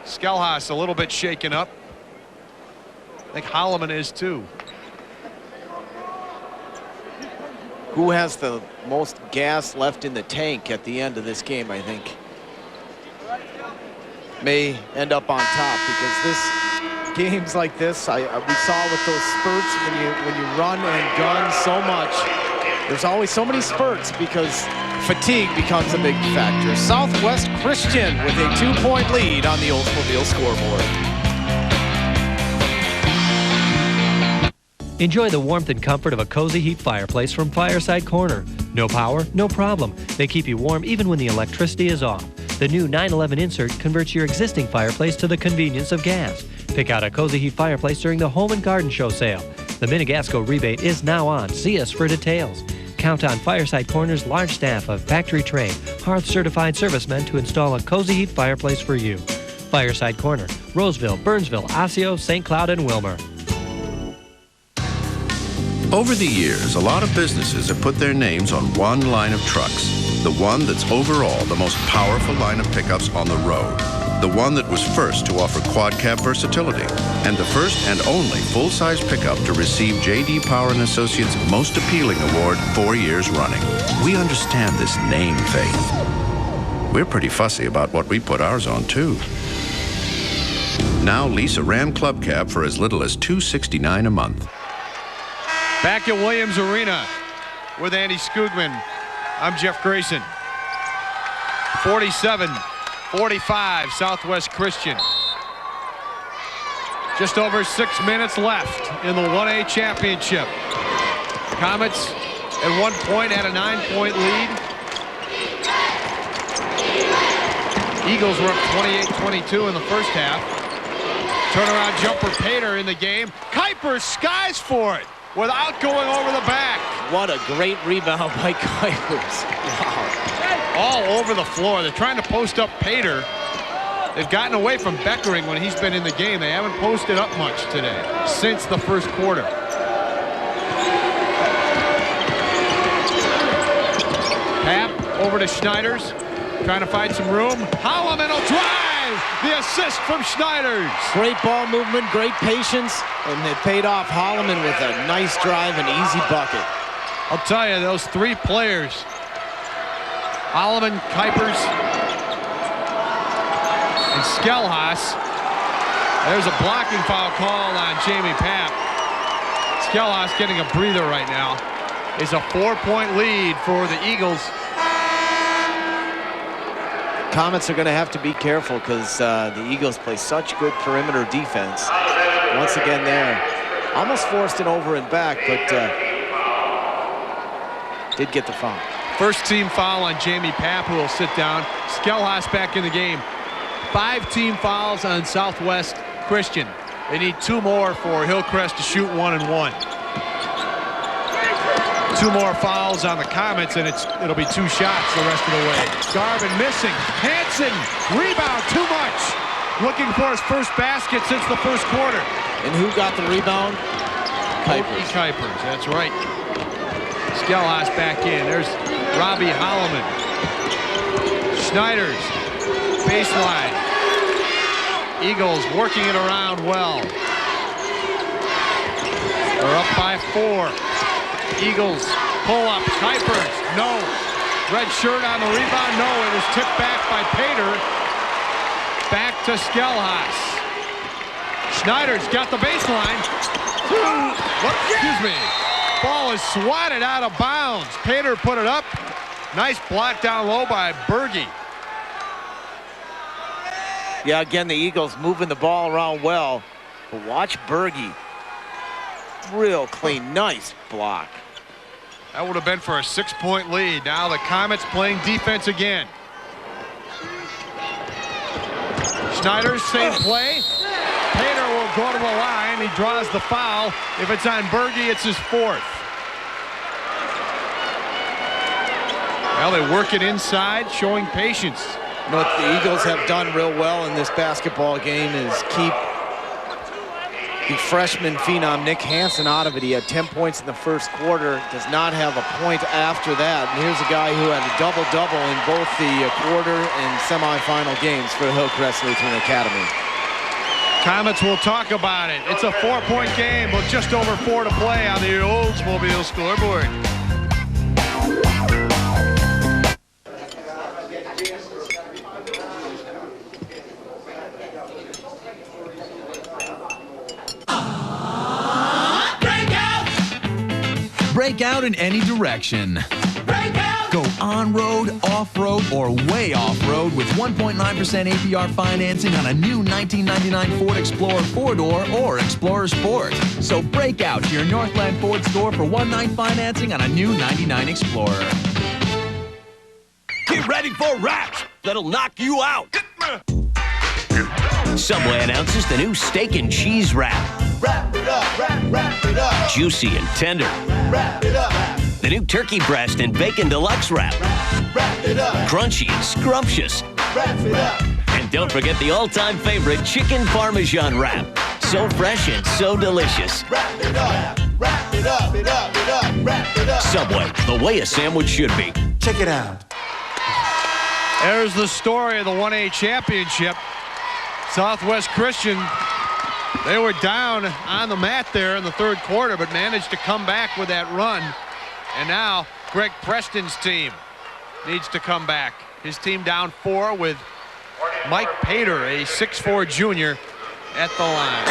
Skelhaus a little bit shaken up. I think Holloman is too. Who has the most gas left in the tank at the end of this game, I think, may end up on top, because this games like this, we saw with those spurts when you run and gun so much, there's always so many spurts because fatigue becomes a big factor. Southwest Christian with a 2-point lead on the Oldsmobile scoreboard. Enjoy the warmth and comfort of a cozy heat fireplace from Fireside Corner. No power, no problem. They keep you warm even when the electricity is off. The new 911 insert converts your existing fireplace to the convenience of gas. Pick out a cozy heat fireplace during the Home and Garden Show sale. The Minigasco rebate is now on. See us for details. Count on Fireside Corner's large staff of factory-trained, hearth-certified servicemen to install a cozy heat fireplace for you. Fireside Corner, Roseville, Burnsville, Osseo, St. Cloud, and Wilmer. Over the years, a lot of businesses have put their names on one line of trucks. The one that's overall the most powerful line of pickups on the road. The one that was first to offer quad cab versatility. And the first and only full-size pickup to receive J.D. Power & Associates' Most Appealing Award 4 years running. We understand this name faith. We're pretty fussy about what we put ours on, too. Now lease a Ram Club Cab for as little as $269 a month. Back at Williams Arena with Andy Skugman. I'm Jeff Grayson. 47-45 Southwest Christian. Just over 6 minutes left in the 1A championship. Comets at 1 point had a 9-point lead. Eagles were up 28-22 in the first half. Turnaround jumper Pater in the game. Kuiper skies for it without going over the back. What a great rebound by Kuipers. Wow. All over the floor. They're trying to post up Pater. They've gotten away from Beckering when he's been in the game. They haven't posted up much today since the first quarter. Pap over to Schneiders, trying to find some room. Holloman will drive! The assist from Schneiders. Great ball movement, great patience, and it paid off. Holloman with a nice drive and easy bucket. I'll tell you, those three players, Holloman, Kuipers, and Skelhaas. There's a blocking foul call on Jamie Pap. Skelhaas getting a breather right now. It's a 4-point lead for the Eagles. Comets are going to have to be careful because the Eagles play such good perimeter defense. Once again there. Almost forced it over and back, but did get the foul. First team foul on Jamie Pap, who will sit down. Skelhaas back in the game. 5 team fouls on Southwest Christian. They need 2 more for Hillcrest to shoot 1-1. 2 more fouls on the Comets, and it'll be 2 shots the rest of the way. Garvin missing. Hansen, rebound, too much. Looking for his first basket since the first quarter. And who got the rebound? Kuipers, that's right. Skelhaas back in. There's Robbie Holloman. Schneiders, baseline. Eagles working it around well. They're up by 4. Eagles pull up. Kuipers, no. Red shirt on the rebound, no. It was tipped back by Pater. Back to Skelhaas. Schneiders got the baseline. Excuse me. Ball is swatted out of bounds. Pater put it up. Nice block down low by Berge. Yeah, again, the Eagles moving the ball around well. But watch Berge. Real clean, nice block. That would have been for a 6-point lead. Now the Comets playing defense again. Schneiders, same play. Pater will go to the line. He draws the foul. If it's on Berge, it's his 4th. Well, they work it inside, showing patience. You know what the Eagles have done real well in this basketball game is keep the freshman phenom Nick Hansen out of it. He had 10 points in the first quarter, does not have a point after that. And here's a guy who had a double-double in both the quarter and semifinal games for Hillcrest Lutheran Academy. Comets will talk about it. It's a 4-point game with just over 4 to play on the Oldsmobile scoreboard. Break out in any direction. Go on-road, off-road, or way off-road with 1.9% APR financing on a new 1999 Ford Explorer 4-door or Explorer Sport. So break out to your Northland Ford store for 1.9 financing on a new 99 Explorer. Get ready for wraps that'll knock you out. Subway announces the new steak and cheese wrap. Wrap it up, wrap it up. Juicy and tender. Wrap it up. The new turkey breast and bacon deluxe wrap. Wrap it up. Crunchy and scrumptious. Wrap it up. And don't forget the all-time favorite chicken parmesan wrap. So fresh and so delicious. Wrap it up. Wrap it up. It up. It up. Wrap it up. Subway, the way a sandwich should be. Check it out. There's the story of the 1A championship. Southwest Christian, they were down on the mat there in the third quarter, but managed to come back with that run. And now Greg Preston's team needs to come back. His team down 4 with Mike Pater, a 6'4 junior, at the line.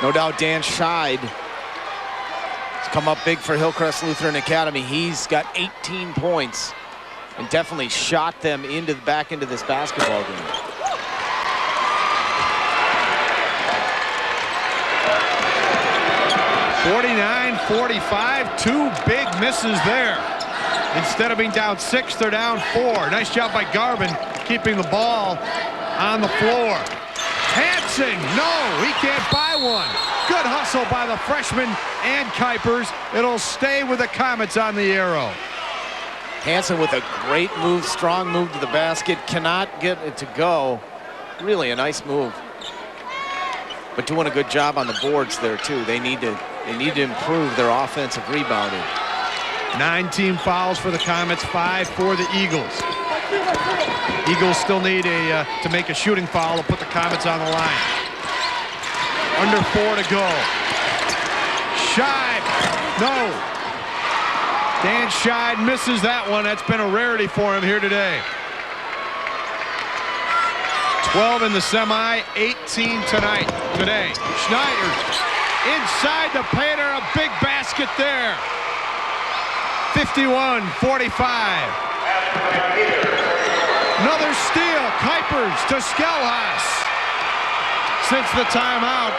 No doubt Dan Scheid has come up big for Hillcrest Lutheran Academy. He's got 18 points and definitely shot them back into this basketball game. .49-45, 2 big misses there. Instead of being down 6, they're down 4. Nice job by Garvin keeping the ball on the floor. Hansen, no, he can't buy one. Good hustle by the freshman and Kuipers. It'll stay with the Comets on the arrow. Hansen with a great move, strong move to the basket. Cannot get it to go. Really a nice move. But doing a good job on the boards there too. They need to improve their offensive rebounding. 9 team fouls for the Comets, 5 for the Eagles. Eagles still need to make a shooting foul to put the Comets on the line. Under 4 to go. Scheid, no. Dan Scheid misses that one. That's been a rarity for him here today. 12 in the semi, 18 today. Schneider inside the painter, a big basket there. 51-45. Another steal, Kuipers to Skelhaus. Since the timeout,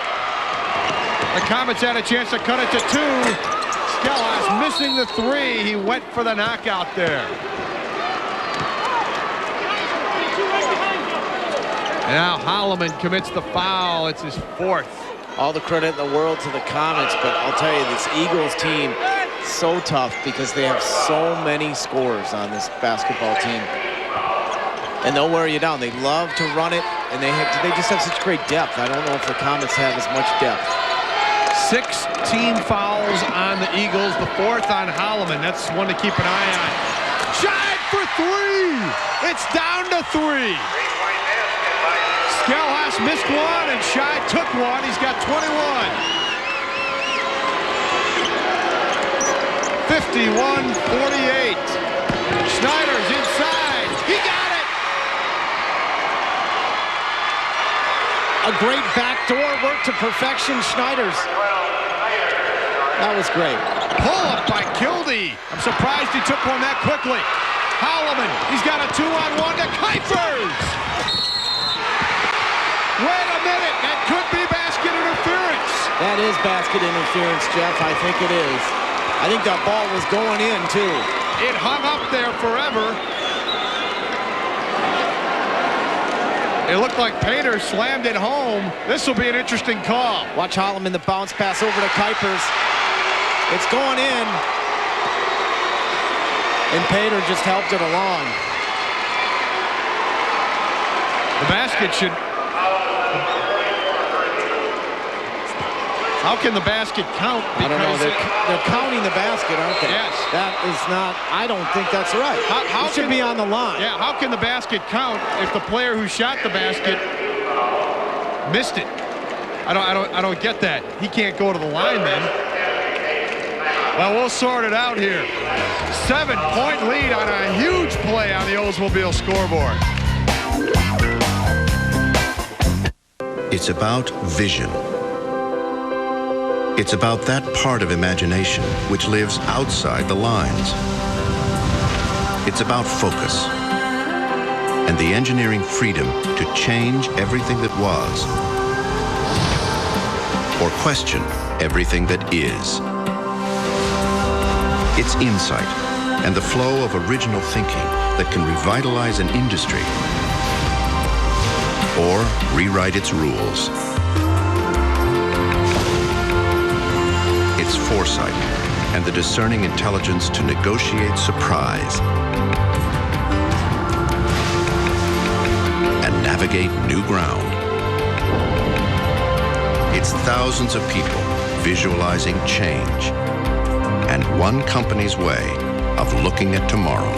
the Comets had a chance to cut it to 2. Skelhaus missing the 3. He went for the knockout there. And now Holloman commits the foul. It's his 4th. All the credit in the world to the Comets, but I'll tell you, this Eagles team is so tough because they have so many scorers on this basketball team. And they'll wear you down. They love to run it, and they just have such great depth. I don't know if the Comets have as much depth. 6 team fouls on the Eagles, the 4th on Holloman. That's one to keep an eye on. Shot for 3! It's down to 3. Skelhaus missed one, and Scheid took one. He's got 21. 51-48. Schneider's inside. He got it! A great backdoor work to perfection. Schneider's. That was great. Pull up by Gildy. I'm surprised he took one that quickly. Holloman, he's got a 2-on-1 to Kuipers. Wait a minute, that could be basket interference. That is basket interference, Jeff. I think it is. I think that ball was going in, too. It hung up there forever. It looked like Painter slammed it home. This will be an interesting call. Watch Holloman, the bounce pass over to Kuipers. It's going in. And Painter just helped it along. The basket should... How can the basket count? I don't know. They're counting the basket, aren't they? Yes. That is not... I don't think that's right. How it should be on the line. Yeah, how can the basket count if the player who shot the basket missed it? I don't get that. He can't go to the line then. Well, we'll sort it out here. 7-point lead on a huge play on the Oldsmobile scoreboard. It's about vision. It's about that part of imagination which lives outside the lines. It's about focus and the engineering freedom to change everything that was or question everything that is. It's insight and the flow of original thinking that can revitalize an industry or rewrite its rules. It's foresight and the discerning intelligence to negotiate surprise and navigate new ground. It's thousands of people visualizing change and one company's way of looking at tomorrow.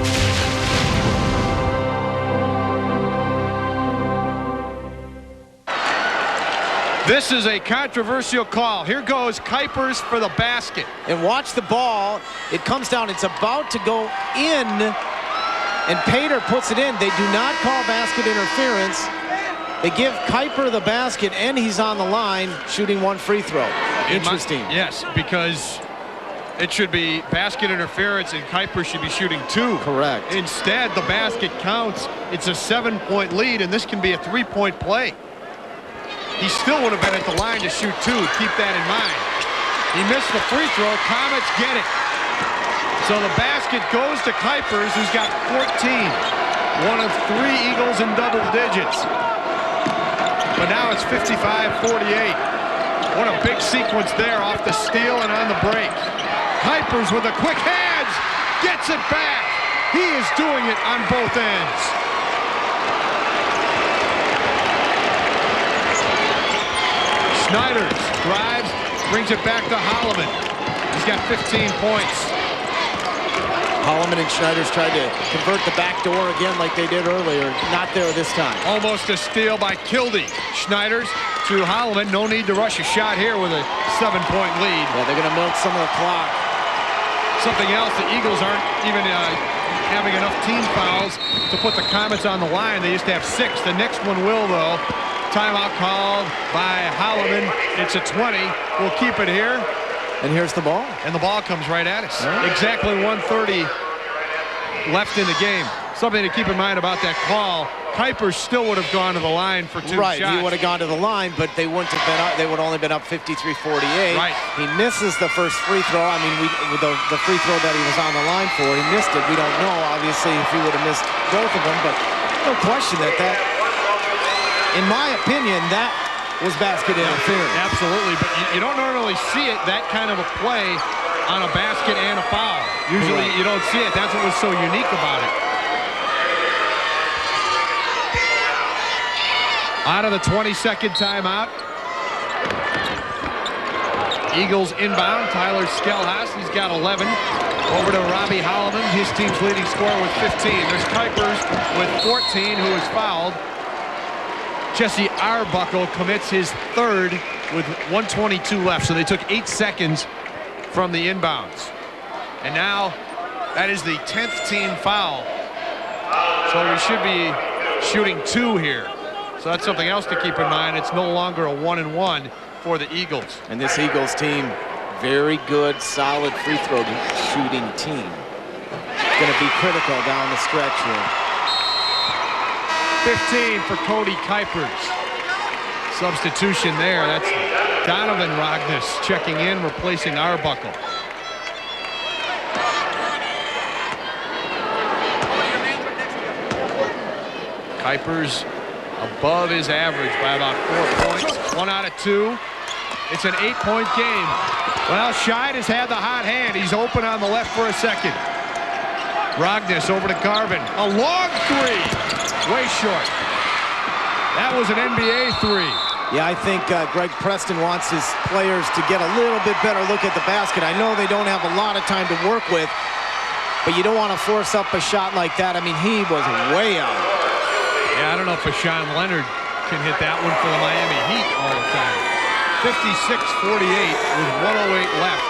This is a controversial call. Here goes Kuipers for the basket. And watch the ball. It comes down. It's about to go in, and Pater puts it in. They do not call basket interference. They give Kuiper the basket, and he's on the line shooting 1 free throw. Interesting. Yes, because it should be basket interference, and Kuiper should be shooting 2. Correct. Instead, the basket counts. It's a 7-point lead, and this can be a 3-point play. He still would have been at the line to shoot 2. Keep that in mind. He missed the free throw. Comets get it. So the basket goes to Kuipers, who's got 14. One of 3 Eagles in double digits. But now it's 55-48. What a big sequence there off the steal and on the break. Kuipers with a quick hands, gets it back. He is doing it on both ends. Schneiders drives, brings it back to Holloman. He's got 15 points. Holloman and Schneiders tried to convert the back door again like they did earlier. Not there this time. Almost a steal by Kildy. Schneiders to Holloman. No need to rush a shot here with a 7-point lead. Yeah, they're going to milk some of the clock. Something else, the Eagles aren't even having enough team fouls to put the Comets on the line. They used to have 6. The next one will, though. Timeout called by Holloman. It's a 20. We'll keep it here. And here's the ball. And the ball comes right at us. Right. Exactly 1:30 left in the game. Something to keep in mind about that call. Kuipers still would have gone to the line for 2 right, shots. He would have gone to the line, but they wouldn't have been up. They would have only been up 53-48. Right. He misses the first free throw. I mean, with the free throw that he was on the line for, he missed it. We don't know, obviously, if he would have missed both of them, but no question that in my opinion, that was basket interference. Absolutely, but you don't normally see it, that kind of a play on a basket and a foul. Usually you don't see it. That's what was so unique about it. Out of the 20-second timeout. Eagles inbound. Tyler Skelhaus, he's got 11. Over to Robbie Holloman, his team's leading scorer with 15. There's Kuipers with 14, who is fouled. Jesse Arbuckle commits his 3rd with 1:22 left. So they took 8 seconds from the inbounds. And now that is the 10th team foul. So we should be shooting 2 here. So that's something else to keep in mind. It's no longer a 1-and-1 for the Eagles. And this Eagles team, very good, solid free throw shooting team. Going to be critical down the stretch here. 15 for Cody Kuipers. Substitution there. That's Donovan Rognus checking in, replacing Arbuckle. Kuipers above his average by about 4 points. 1 out of 2. It's an 8-point game. Well, Scheid has had the hot hand. He's open on the left for a second. Rognus over to Garvin. A long 3. Way short. That was an NBA 3. Yeah, I think Greg Preston wants his players to get a little bit better look at the basket. I know they don't have a lot of time to work with, but you don't want to force up a shot like that. I mean, he was way out. Yeah, I don't know if Sean Leonard can hit that one for the Miami Heat all the time. 56-48 with 1:08 left.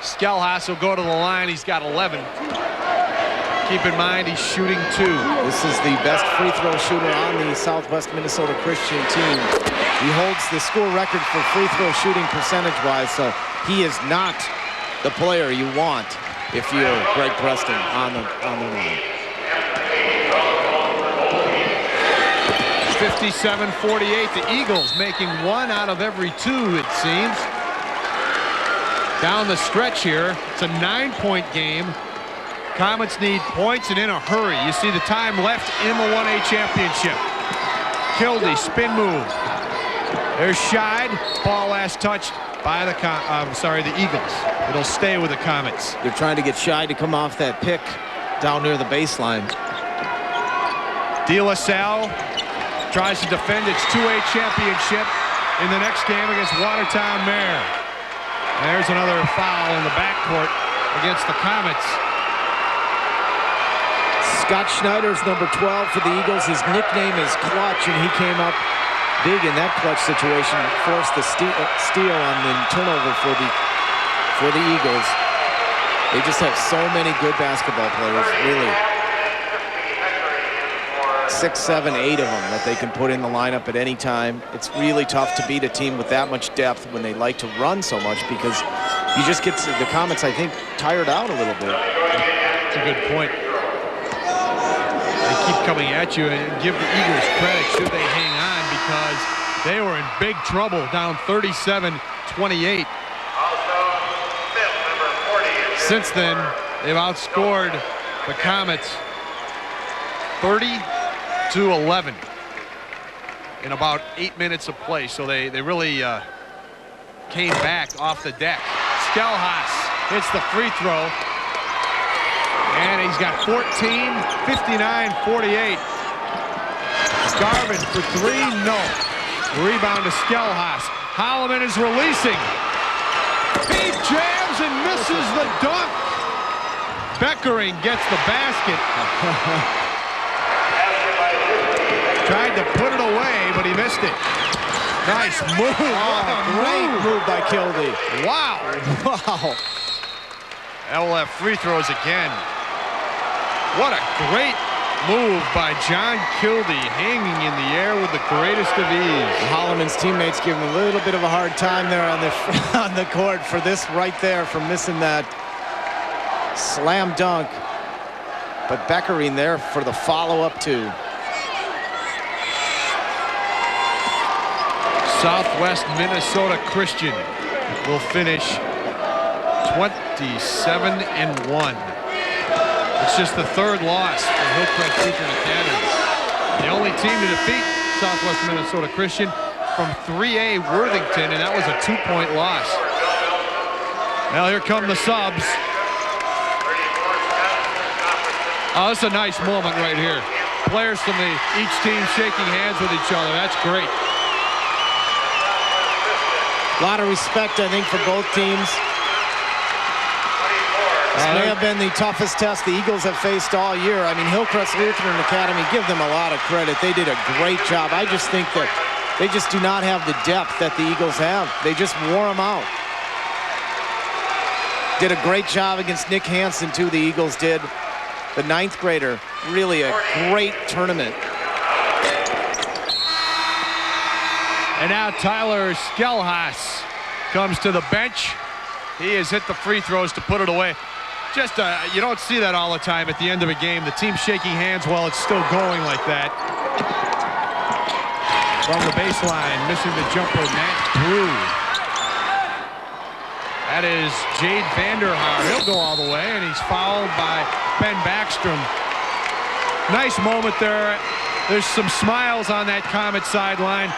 Skelhaus will go to the line. He's got 11. Keep in mind, he's shooting 2. This is the best free throw shooter on the Southwest Minnesota Christian team. He holds the school record for free throw shooting percentage-wise, so he is not the player you want if you're Greg Preston on the line. 57-48. The Eagles making 1 out of every 2, it seems. Down the stretch here, it's a 9-point game. Comets need points and in a hurry. You see the time left in the 1A championship. Kildy, spin move. There's Scheid. Ball last touched by the Eagles. It'll stay with the Comets. They're trying to get Scheid to come off that pick down near the baseline. De La Salle tries to defend its 2A championship in the next game against Watertown Mare. There's another foul in the backcourt against the Comets. Scott Schneider's number 12 for the Eagles. His nickname is Clutch, and he came up big in that clutch situation, forced the steal on the turnover for the Eagles. They just have so many good basketball players, really. 6, 7, 8 of them that they can put in the lineup at any time. It's really tough to beat a team with that much depth when they like to run so much, because you just get the Comets, I think, tired out a little bit. That's a good point. They keep coming at you, and give the Eagles credit should they hang on, because they were in big trouble, down 37-28. 6 since then, they've outscored the Comets 30-11 in about 8 minutes of play. So they really came back off the deck. Skelhaas hits the free throw. And he's got 14, 59-48. Garvin for three, no. Rebound to Skelhaas. Holloman is releasing. He jams and misses the dunk. Beckering gets the basket. Tried to put it away, but he missed it. Nice move. Oh, great move by Kildee. Wow. Wow. That will have free throws again. What a great move by John Kildee, hanging in the air with the greatest of ease. Holloman's teammates give him a little bit of a hard time there on the court for this right there, for missing that slam dunk. But Beckering there for the follow-up too. Southwest Minnesota Christian will finish 27-1. It's just the third loss for Hillcrest Lutheran Academy. The only team to defeat Southwest Minnesota Christian from 3A Worthington, and that was a 2-point loss. Now here come the subs. Oh, that's a nice moment right here. Players from each team shaking hands with each other. That's great. A lot of respect, I think, for both teams. This may have been the toughest test the Eagles have faced all year. I mean, Hillcrest Lutheran Academy, give them a lot of credit. They did a great job. I just think that they just do not have the depth that the Eagles have. They just wore them out. Did a great job against Nick Hansen, too, the Eagles did. The ninth grader, really a great tournament. And now Tyler Skelhaas comes to the bench. He has hit the free throws to put it away. Just, you don't see that all the time at the end of a game. The team shaking hands while it's still going like that. From the baseline, missing the jumper, Matt Brew. That is Jade Vanderhaar. He'll go all the way, and he's fouled by Ben Backstrom. Nice moment there. There's some smiles on that Comet sideline,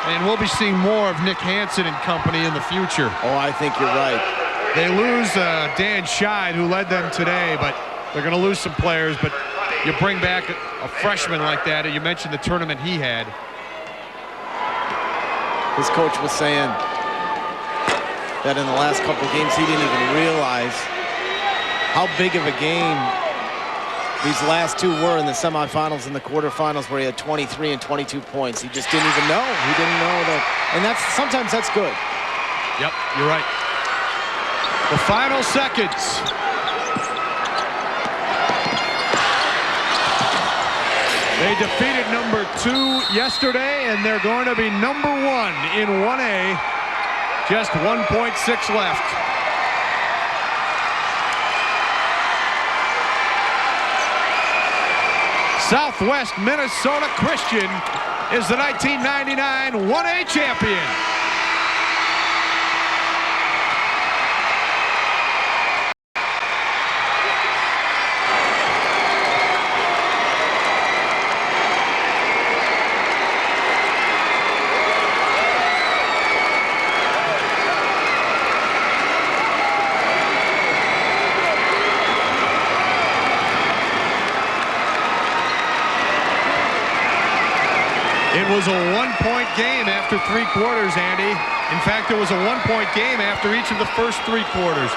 and we'll be seeing more of Nick Hansen and company in the future. Oh, I think you're right. They lose Dan Scheid, who led them today, but they're going to lose some players. But you bring back a freshman like that, and you mentioned the tournament he had. His coach was saying that in the last couple of games, he didn't even realize how big of a game these last two were in the semifinals and the quarterfinals, where he had 23 and 22 points. He just didn't even know. He didn't know that. And sometimes that's good. Yep, you're right. The final seconds. They defeated number 2 yesterday, and they're going to be number 1 in 1A. Just 1.6 left. Southwest Minnesota Christian is the 1999 1A champion. It was a 1-point game after 3 quarters, Andy. In fact, it was a 1-point game after each of the first 3 quarters.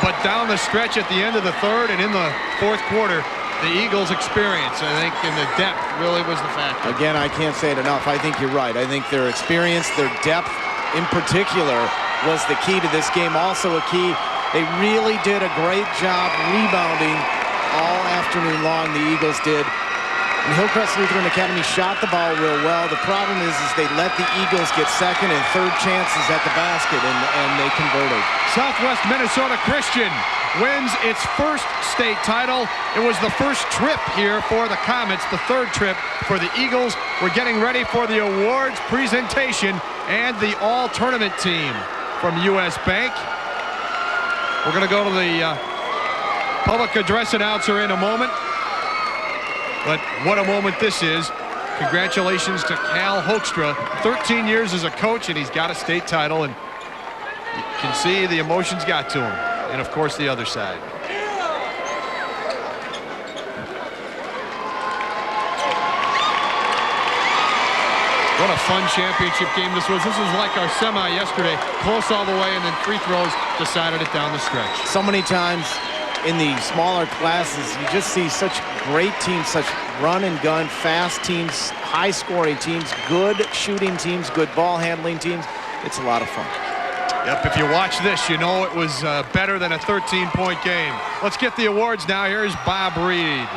But down the stretch at the end of the third and in the fourth quarter, the Eagles' experience, I think, in the depth really was the factor. Again, I can't say it enough. I think you're right. I think their experience, their depth in particular, was the key to this game. Also a key, they really did a great job rebounding all afternoon long, the Eagles did. And Hillcrest Lutheran Academy shot the ball real well. The problem is they let the Eagles get second and third chances at the basket, and they converted. Southwest Minnesota Christian wins its first state title. It was the first trip here for the Comets, the third trip for the Eagles. We're getting ready for the awards presentation and the all-tournament team from U.S. Bank. We're going to go to the Public address announcer in a moment. But what a moment this is. Congratulations to Cal Hoekstra. 13 years as a coach, and he's got a state title. And you can see the emotions got to him. And, of course, the other side. What a fun championship game this was. This was like our semi yesterday. Close all the way, and then free throws decided it down the stretch. So many times in the smaller classes, you just see such great teams, such run and gun, fast teams, high scoring teams, good shooting teams, good ball handling teams. It's a lot of fun. Yep, if you watch this, you know it was better than a 13-point game. Let's get the awards now. Here's Bob Reed.